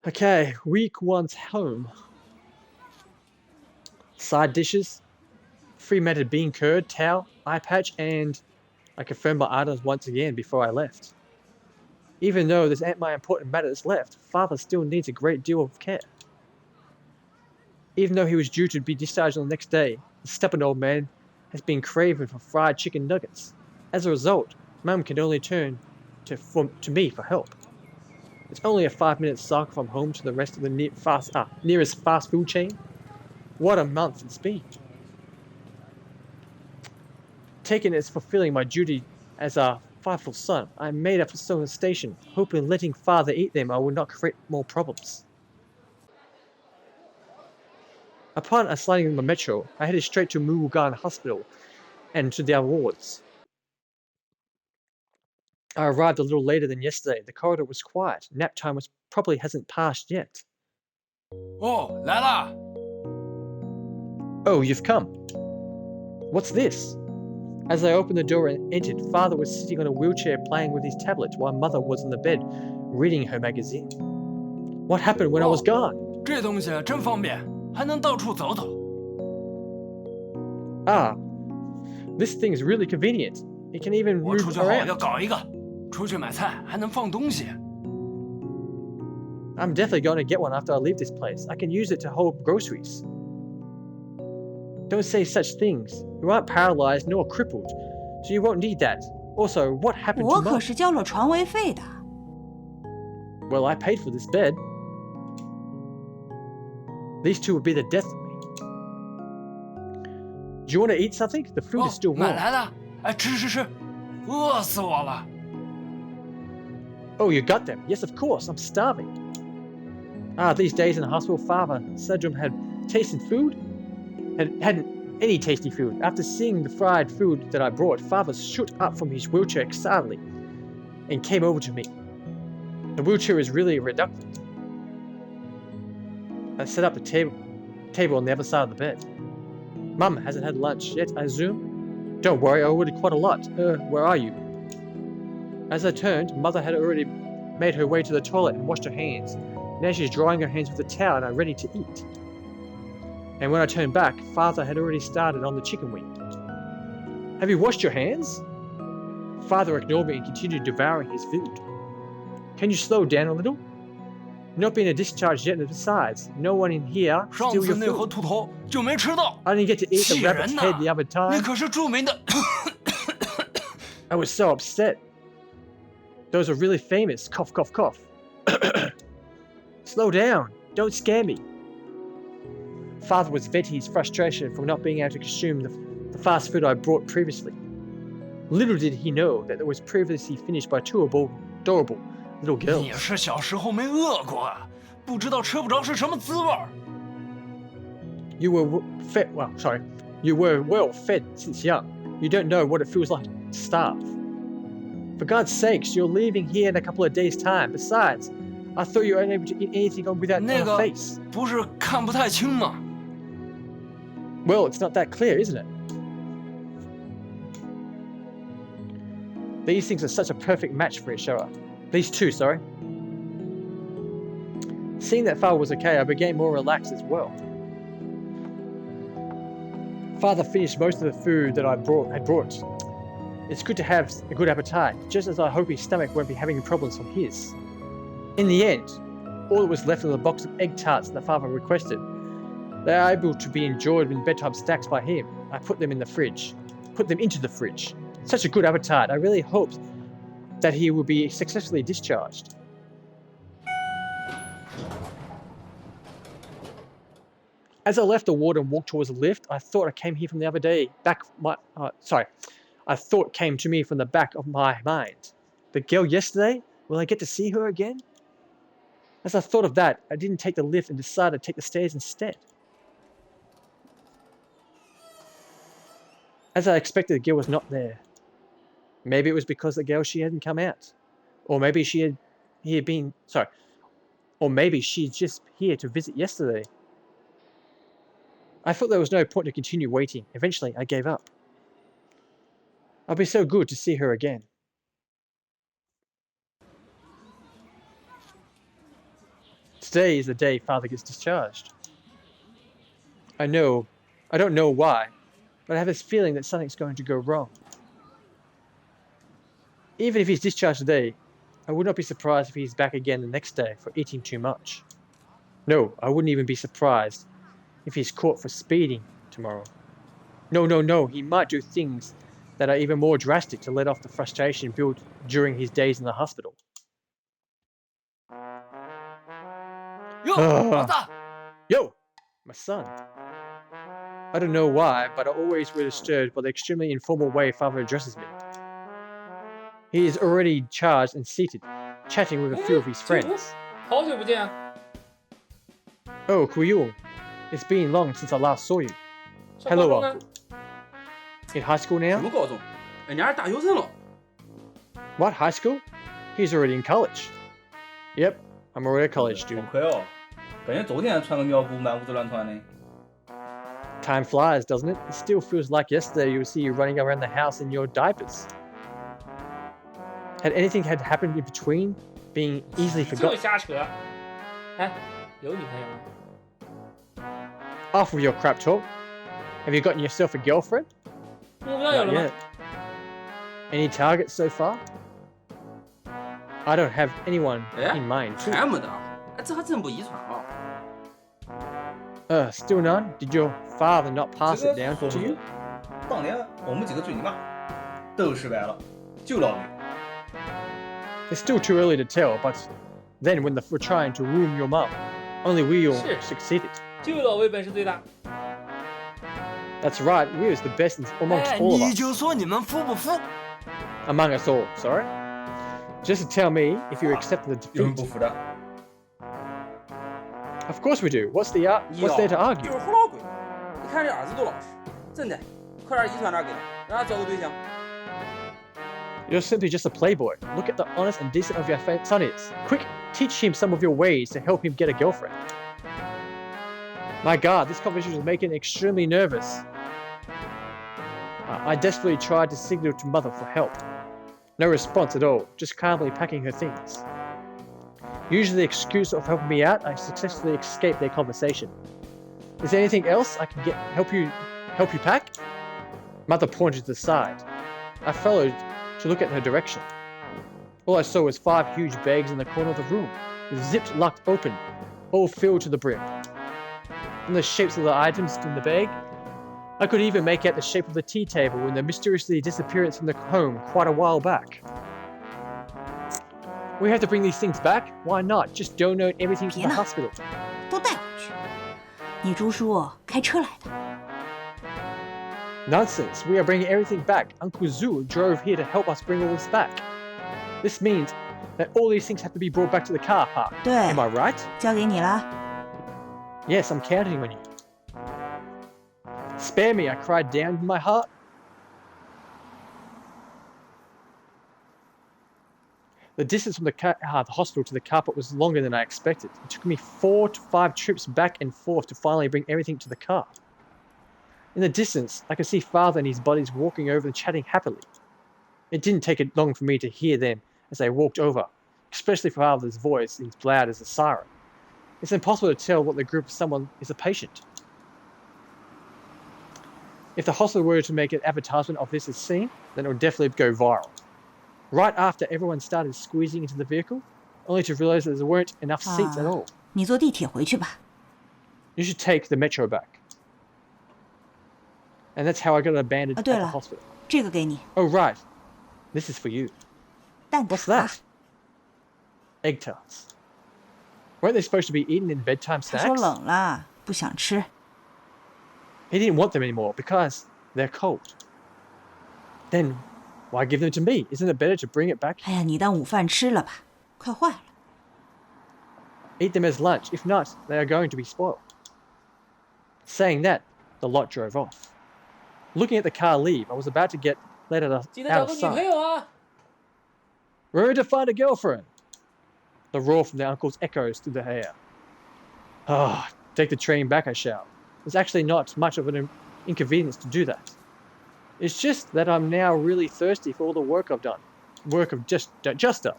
Okay, week one's home. Side dishes, fermented bean curd, towel, eye patch, and I confirmed my items once again before I left. Even though this ain't my important matters left, father still needs a great deal of care. Even though he was due to be discharged on the next day, the stubborn old man has been craving for fried chicken nuggets. As a result, Mum can only turn to me for help. It's only a 5-minute cycle from home to the rest of the nearest fast food chain. What a month it's been. Taking as fulfilling my duty as a faithful son, I made up for the station, hoping letting father eat them I would not create more problems. Upon sliding the metro, I headed straight to Murugan Hospital and to their wards. I arrived a little later than yesterday. The corridor was quiet. Nap time probably hasn't passed yet. 哦，来啦！ Oh, you've come. What's this? As I opened the door and entered, father was sitting on a wheelchair playing with his tablet while mother was in the bed reading her magazine. What happened when I was gone? 这东西真方便，还能到处走走。 Ah, this thing's really convenient. It can even 我 move 出去后 around. 要搞一个，出去买菜还能放东西。 I'm definitely going to get one after I leave this place. I can use it to hold groceries. Don't say such things. You aren't paralyzed nor crippled, so you won't need that. Also, what happened 我 to 可 Mom? 是交了床位费的。 Well, I paid for this bed. These two would be the death of me. Do you want to eat something? The food 哦 is still， 买 warm. 来了，哎，吃，饿死我了。 Oh, you got them. Yes, of course. I'm starving. Ah, these days in the hospital, father syndrome had tasted food. Hadn't any tasty food. After seeing the fried food that I brought, father stood up from his wheelchair excitedly and came over to me. The wheelchair is really reductant. I set up the table on the other side of the bed. Mum hasn't had lunch yet, I assume? Don't worry, I ordered quite a lot. Where are you? As I turned, mother had already made her way to the toilet and washed her hands. Now she's drying her hands with a towel and are ready to eat. And when I turned back, father had already started on the chicken wing. Have you washed your hands? Father ignored me and continued devouring his food. Can you slow down a little? Not being a discharge yet, and besides, no one in here 上 steal 次 your 那盒 food. 兔头就没吃到， I didn't get to eat the 气人 rabbit's 呐 head the other！ 那 time. 可是著名的。 I was so upset. Those are really famous. Cough, cough, cough. Slow down. Don't scare me. Father was venting his frustration from not being able to consume the fast food I brought previously. Little did he know that it was previously finished by two adorable little 你 girls. 是小时候没饿过啊，不知道吃不着是什么滋味儿。You were fed. Well, sorry. You were well fed since young. You don't know what it feels like to starve. For God's sakes, you're leaving here in a couple of days' time. Besides, I thought you were unable to eat anything without a face. 不是看不太清吗？ Well, it's not that clear, isn't it? These things are such a perfect match for each other. These two, sorry. Seeing that Father was okay, I became more relaxed as well. Father finished most of the food that I had brought. It's good to have a good appetite, just as I hope his stomach won't be having problems from his. In the end, all that was left of the box of egg tarts that Father requested, they are able to be enjoyed in bedtime snacks by him. I put them in the fridge. Put them into the fridge. Such a good appetite. I really hoped that he will be successfully discharged. As I left the ward and walked towards the lift, I thought I came here from the other day. I thought came to me from the back of my mind. The girl yesterday, will I get to see her again? As I thought of that, I didn't take the lift and decided to take the stairs instead. As I expected, the girl was not there. Maybe it was because the girl she hadn't come out. Or maybe she's just here to visit yesterday. I thought there was no point to continue waiting. Eventually, I gave up. I'll be so good to see her again. Today is the day Father gets discharged. I don't know why, but I have this feeling that something's going to go wrong. Even if he's discharged today, I would not be surprised if he's back again the next day for eating too much. No, I wouldn't even be surprised if he's caught for speeding tomorrow. No, he might do things that are even more drastic to let off the frustration built during his days in the hospital. Yo, my son. I don't know why, but I always were disturbed by the extremely informal way Father addresses me. He is already charged and seated, chatting with a few of his friends. 好久不见。 Oh, Kuyul, it's been long since I last saw you. Hello, Uncle. In high school 什 now? 么高中？人家是大学生了。 What, high school? He's already in college. Yep, I'm already a college 好 student. 快哦，感觉昨天穿个尿布满屋子乱窜的。 Time flies, doesn't it? It still feels like yesterday you would see you running around the house in your diapers. Had anything happened in between, being easily 就 forgotten? 瞎扯。哎，有女朋友吗？ Off with your crap talk. Have you gotten yourself a girlfriend? 目标有 Not 了吗 yet. Any targets so far? I don't have anyone 哎 in mind too. 还没得。哎，这还真不遗传啊。 Still none? Did your father not pass 这 it down 个说 to 不 you? 准。当年我们几个追你妈，都失败了，就老李。 It's still too early to tell, but then when we're trying to ruin your mum, only we all Sure. succeeded. 就老魏本事最大。 That's right, we was the best amongst 哎， all of 你 us. 就说你们服不服？ Among us all, sorry. Just to tell me if you accept the 有人 defeat. 不服的？ Of course we do. What's there to 就 argue? 是胡老鬼。你看这儿子多老实，真的。快点遗传点给他，让他找个对象。 You're simply just a playboy. Look at the honest and decent of your son is. Quick, teach him some of your ways to help him get a girlfriend. My God, this conversation is making me extremely nervous. I desperately tried to signal to Mother for help. No response at all, just calmly packing her things. Using the excuse of helping me out, I successfully escaped their conversation. Is there anything else I can help you pack? Mother pointed to the side. I followed to look at her direction. All I saw was 5 huge bags in the corner of the room, with zipped locked open, all filled to the brim. From the shapes of the items in the bag, I could even make out the shape of the tea table and the mysteriously disappearance from the home quite a while back. We have to bring these things back? Why not? Just donate everything to the 别闹。 hospital. 都带回去。你朱叔开车来的， Nonsense. We are bringing everything back. Uncle Zhu drove here to help us bring all this back. This means that all these things have to be brought back to the car park. 对 Am I right? 交给你了。 Yes, I'm counting on you. Spare me, I cried down in my heart. The distance from the hospital to the carpet was longer than I expected. It took me 4 to 5 trips back and forth to finally bring everything to the car. In the distance, I could see Father and his buddies walking over and chatting happily. It didn't take long for me to hear them as they walked over, especially for Father's voice as loud as a siren. It's impossible to tell what the group of someone is a patient. If the hospital were to make an advertisement of this as scene, then it would definitely go viral. Right after everyone started squeezing into the vehicle, only to realize that there weren't enough seats at all. 你坐地铁回去吧。 You should take the metro back. And that's how I got abandoned at 对 the 了， hospital. 这个给你， Oh, right. This is for you. 蛋挞。 What's that? Egg tarts. Weren't they supposed to be eaten in bedtime 他说 snacks? 冷了，不想吃。 He didn't want them anymore because they're cold. Then why give them to me? Isn't it better to bring it back? 哎呀，你当午饭吃了吧，快坏了。 Eat them as lunch. If not, they are going to be spoiled. Saying that, the lot drove off. Looking at the car leave, I was about to get let out 记得找个女朋 outside. 友啊！ Remember to find a girlfriend. The roar from their uncles echoes through the air. Ah, take the train back, I shout. It's actually not much of an inconvenience to do that. It's just that I'm now really thirsty for all the work I've done. Work I've just done.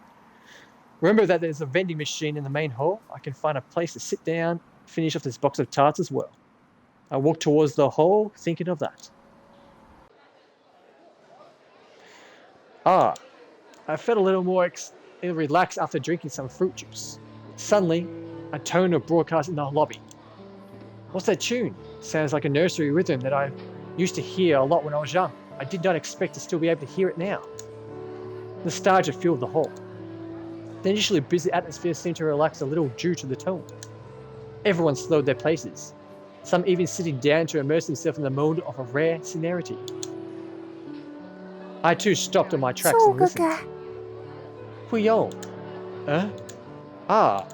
Remember that there's a vending machine in the main hall? I can find a place to sit down, finish off this box of tarts as well. I walk towards the hall, thinking of that. I felt a little more relaxed after drinking some fruit juice. Suddenly, a tone of broadcast in the lobby. What's that tune? Sounds like a nursery rhythm that I used to hear a lot when I was young. I did not expect to still be able to hear it now. Nostalgia filled the hall. The initially busy atmosphere seemed to relax a little due to the tone. Everyone slowed their paces, some even sitting down to immerse themselves in the mode of a rare serenity. I too stopped on my tracks 就 and 哥 listened. 哥， Huyo. Huh? Ah.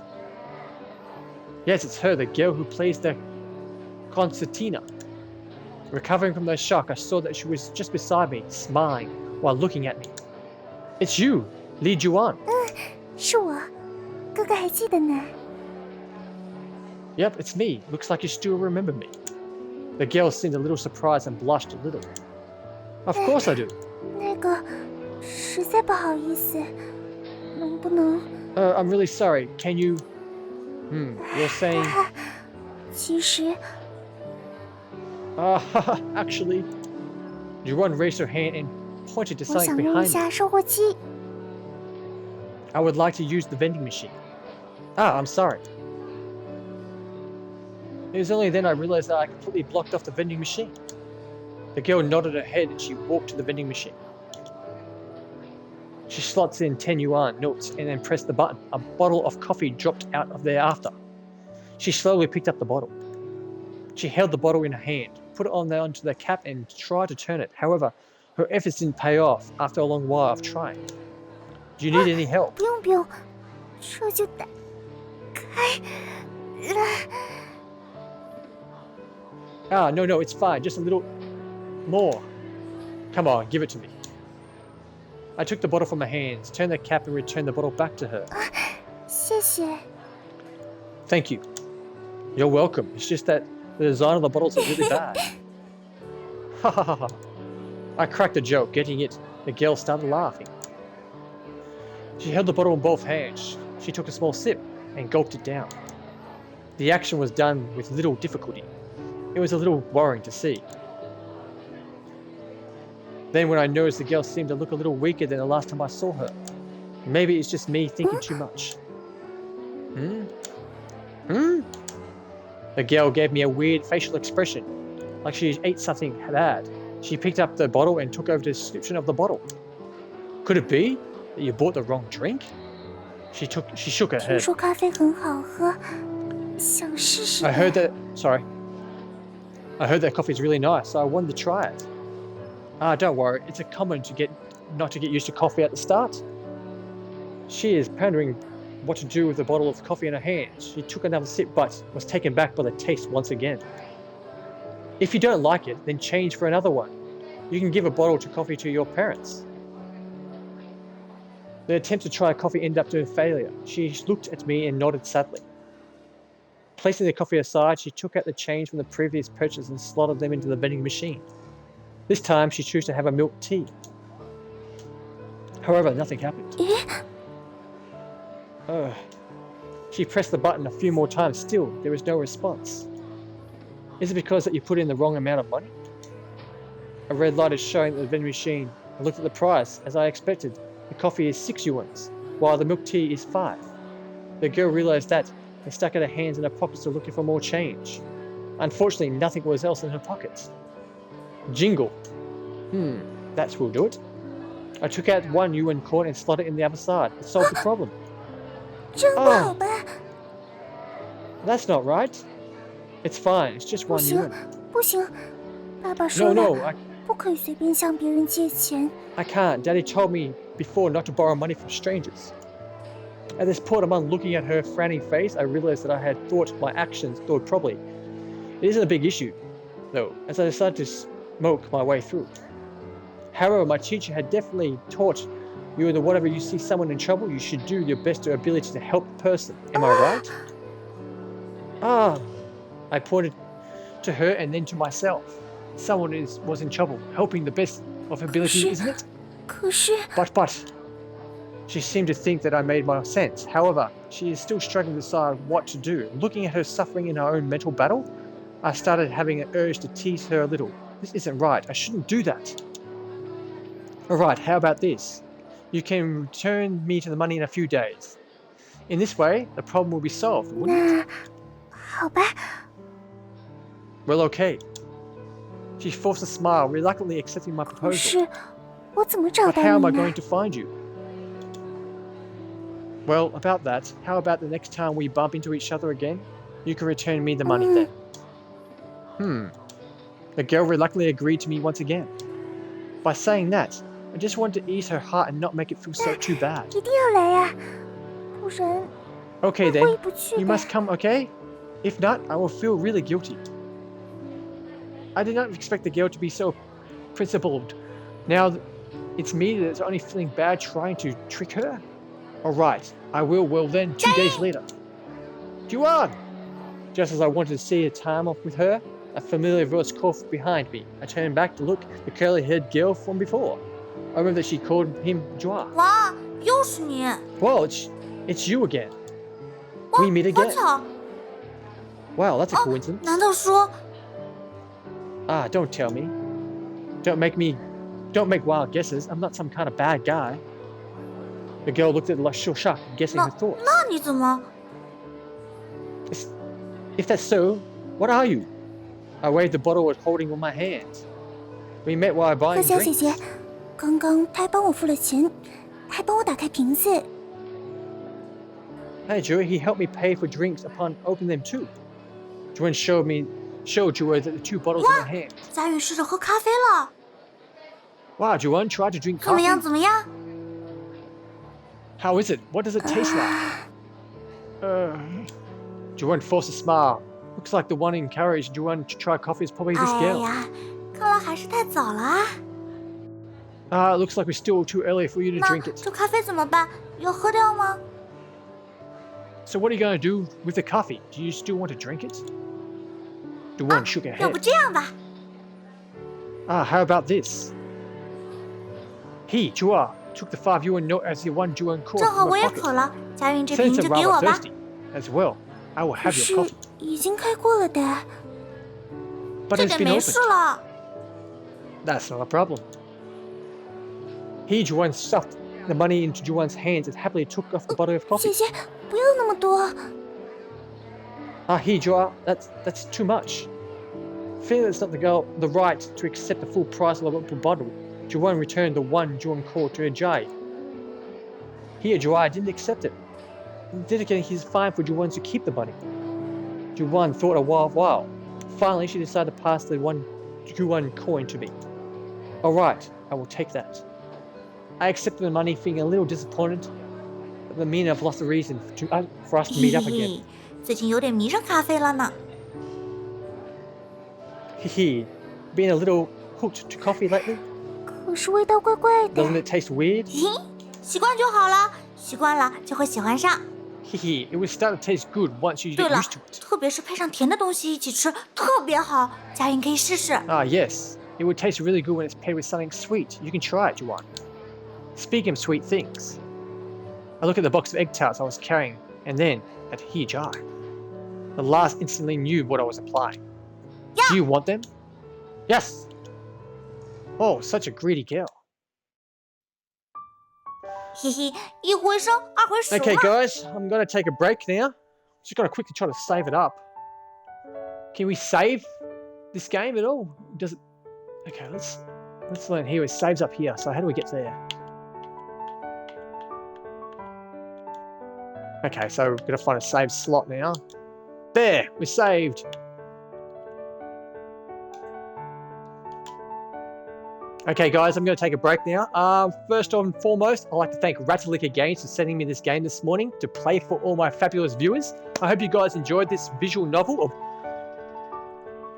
Yes, it's her, the girl who plays the concertina. Recovering from the shock, I saw that she was just beside me, smiling while looking at me. It's you, Li Juan. 是我，哥哥还记得呢。 Yep, it's me. Looks like you still remember me. The girl seemed a little surprised and blushed a little. Of course I do. 那个，实在不好意思，能不能？ I'm really sorry. Can you... you're saying... 其实， Actually... Juan raised her hand and pointed to 我 something 想用一 behind me. 下售货机。 I would like to use the vending machine. I'm sorry. It was only then I realized that I completely blocked off the vending machine. The girl nodded her head and she walked to the vending machine. She slots in 10 yuan notes and then pressed the button. A bottle of coffee dropped out of thereafter. She slowly picked up the bottle. She held the bottle in her hand, put it onto the cap and tried to turn it. However, her efforts didn't pay off after a long while of trying. Do you need any help? 不用不用，这就打开了。 No, it's fine. Just a little more. Come on, give it to me. I took the bottle from her hands, turned the cap and returned the bottle back to her. 谢谢。 Thank you. You're welcome. It's just that the design of the bottles is really bad. Ha ha ha ha. I cracked a joke, getting it. The girl started laughing. She held the bottle in both hands. She took a small sip and gulped it down. The action was done with little difficulty. It was a little worrying to see. Then when I noticed the girl seemed to look a little weaker than the last time I saw her. Maybe it's just me thinking too much. The girl gave me a weird facial expression, like she ate something bad. She picked up the bottle and took over the description of the bottle. Could it be that you bought the wrong drink? She shook her 听 head. 说咖啡很好喝，想试试。 I heard that coffee is really nice, so I wanted to try it. Don't worry, it's a common not to get used to coffee at the start. She is pondering what to do with the bottle of coffee in her hands. She took another sip but was taken back by the taste once again. If you don't like it, then change for another one. You can give a bottle of coffee to your parents. The attempt to try coffee ended up to a failure. She looked at me and nodded sadly. Placing the coffee aside, she took out the change from the previous purchase and slotted them into the vending machine. This time, she chose to have a milk tea. However, nothing happened. She pressed the button a few more times. Still, there was no response. Is it because that you put in the wrong amount of money? A red light is showing at the vending machine. I looked at the price. As I expected, the coffee is 6 yuans, while the milk tea is 5. The girl realized that and stuck out her hands in her pockets looking for more change. Unfortunately, nothing was else in her pockets. Jingle. That will do it. I took out 1 yuan coin and slotted it in the other side. It solved the problem. 真不好吧？ That's not right. It's fine. It's just 不 1行 yuan. 不行，爸爸说 No, 了， no, 不可以随便向别人借钱。 I can't. Daddy told me before not to borrow money from strangers. At this point, among looking at her frowning face, I realized that I had thought my actions thought properly. It isn't a big issue, though, as I decided to smoke my way through. However, my teacher had definitely taught you that whatever you see someone in trouble, you should do your best to your ability to help the person. Am I right? I pointed to her and then to myself. Someone was in trouble, helping the best of her ability, isn't it? 可是， But, she seemed to think that I made more sense. However, she is still struggling to decide what to do. Looking at her suffering in her own mental battle, I started having an urge to tease her a little. This isn't right. I shouldn't do that. Alright, how about this? You can return me to the money in a few days. In this way, the problem will be solved, wouldn't it? 那好吧， Well, okay. She forced a smile, reluctantly accepting my 可 proposal. 是我怎么找 But 到 how am I 你 going 呢？ to find you? Well, about that, how about the next time we bump into each other again? You can return me the money then. The girl reluctantly agreed to me once again. By saying that, I just wanted to ease her heart and not make it feel so too bad. 一定要来呀，不然 Okay 我 then, 回不去 you 的。 must come, okay? If not, I will feel really guilty. I did not expect the girl to be so principled. Now, it's me that's only feeling bad trying to trick her? Alright, I will. Well then, 2 days later. Juan! Just as I wanted to see a time off with her, a familiar voice called from behind me. I turned back to look at the curly-haired girl from before. I remember that she called him Juan. 哇，又是你！ Well, it's you again. We meet 好 again. 巧！ Wow, that's a coincidence. 难道说 Don't tell me. Don't make wild guesses. I'm not some kind of bad guy. The girl looked at the shock, guessing her thoughts. 那你怎么？ If that's so, what are you? I waved the bottle I was holding in my hand. We met while 贺 buying 小姐姐 drinks. 刚刚她还帮我付了钱，还帮我打开瓶子。 Hey, Joey, he helped me pay for drinks upon opening them too. Joanne showed Joey that the 2 bottles in her hand. 佳宇试着喝咖啡了， Wow, Joanne tried to drink 怎么 coffee. 样？怎么样？ How is it? What does it taste like? Joanne forced a smile. Looks like the one encouraged Joanne to try coffee is probably this 哎 girl. 呀，看来还是太早了啊。 It looks like we're still too early for you to 那 drink it. 这咖啡怎么办？要喝掉吗？ So what are you going to do with the coffee? Do you still want to drink it? Joanne shook her 要不 head. 这样吧， How about this? He, Joanne, took the 5 yuan note as the one Joanne called 正好 from 我 her 也 pocket. 渴了，佳韵这瓶 Since 就 I'm 给我 rather 吧。 thirsty as well, I will 可 have 是 your coffee. 已经开过了的。 But 这 it's 点 been 没 opened. 事了。 That's not a problem. He, Joanne, stuffed the money into Joanne's hands and happily took off the bottle of 姐 coffee. 姐，不要那么多。 He, Joanne, that's too much. Feeling it's not the right to accept the full price of the bottle, Joanne returned the one Joanne called to Ajay. Here, Joanne didn't accept it, dedicating his fine for Joanne to keep the money. Joanne thought a while. Finally, she decided to pass the one Joanne coin to me. Alright, I will take that. I accepted the money, feeling a little disappointed, but the meaning I've lost the reason for us to meet up again. 最近有点迷上咖啡了呢。Hehe. Been a little hooked to coffee lately? 可是味道怪怪的。 Doesn't it taste weird? 咦，习惯就好了，习惯了就会喜欢上。 Hehe. It will start to taste good once you 对 get 了 used to， it. 特别是配上甜的东西一起吃，特别好。佳云可以试试。 Ah, yes. It would taste really good when it's paired with something sweet. You can try it, Juwan. Speaking of sweet things, I look at the box of egg tarts I was carrying, and then at He Jai. The last instantly knew what I was applying. Do you want them? Yes. Oh, such a greedy girl. 嘿嘿，一回生，二回熟 Okay, 嘛。 guys, I'm gonna take a break now. Just gotta quickly try to save it up. Can we save this game at all? Does it? Okay, let's learn here. It saves up here. So how do we get there? Okay, so we're gonna find a save slot now. There, we're saved. Okay, guys, I'm going to take a break now. First and foremost, I'd like to thank Ratalaika Games for sending me this game this morning to play for all my fabulous viewers. I hope you guys enjoyed this visual novel of...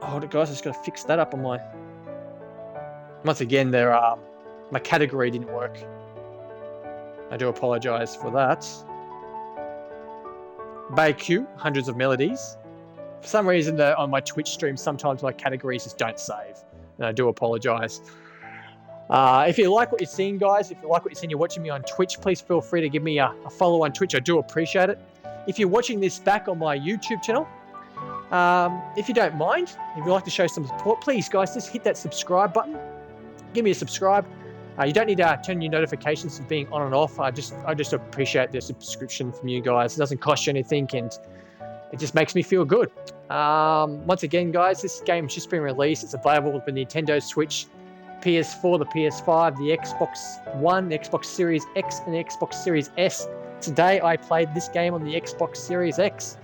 Oh, hold it, guys. I just got to fix that up on my... Once again, my category didn't work. I do apologise for that. Baikyu, hundreds of melodies. For some reason, on my Twitch stream, sometimes my categories just don't save. And I do apologise. If you like what you're seeing, guys, if you like what you're seeing, you're watching me on Twitch, please feel free to give me a follow on Twitch. I do appreciate it. If you're watching this back on my YouTube channel, if you don't mind, if you'd like to show some support, please, guys, just hit that subscribe button. Give me a subscribe. You don't need to turn your notifications from being on and off. I just appreciate the subscription from you guys. It doesn't cost you anything, and it just makes me feel good. Once again, guys, this game's just been released. It's available with the Nintendo Switch, PS4, the PS5, the Xbox One, the Xbox Series X, and the Xbox Series S. Today, I played this game on the Xbox Series X.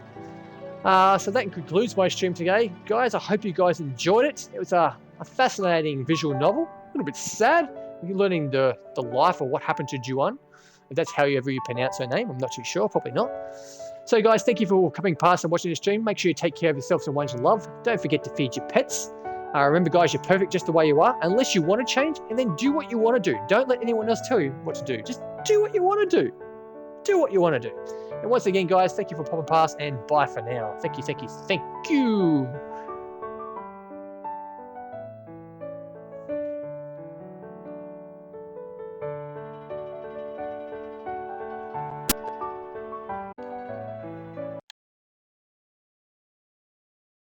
So that concludes my stream today. Guys, I hope you guys enjoyed it. It was a fascinating visual novel. A little bit sad. You're learning the life of what happened to Juan. If that's however you pronounce her name, I'm not too sure, probably not. So guys, thank you for coming past and watching the stream. Make sure you take care of yourselves and ones you love. Don't forget to feed your pets. Remember guys, you're perfect just the way you are, unless you want to change, and then do what you want to do. Don't let anyone else tell you what to do. Just do what you want to do. Do what you want to do. And once again, guys, thank you for popping past, and bye for now. Thank you, thank you, thank you.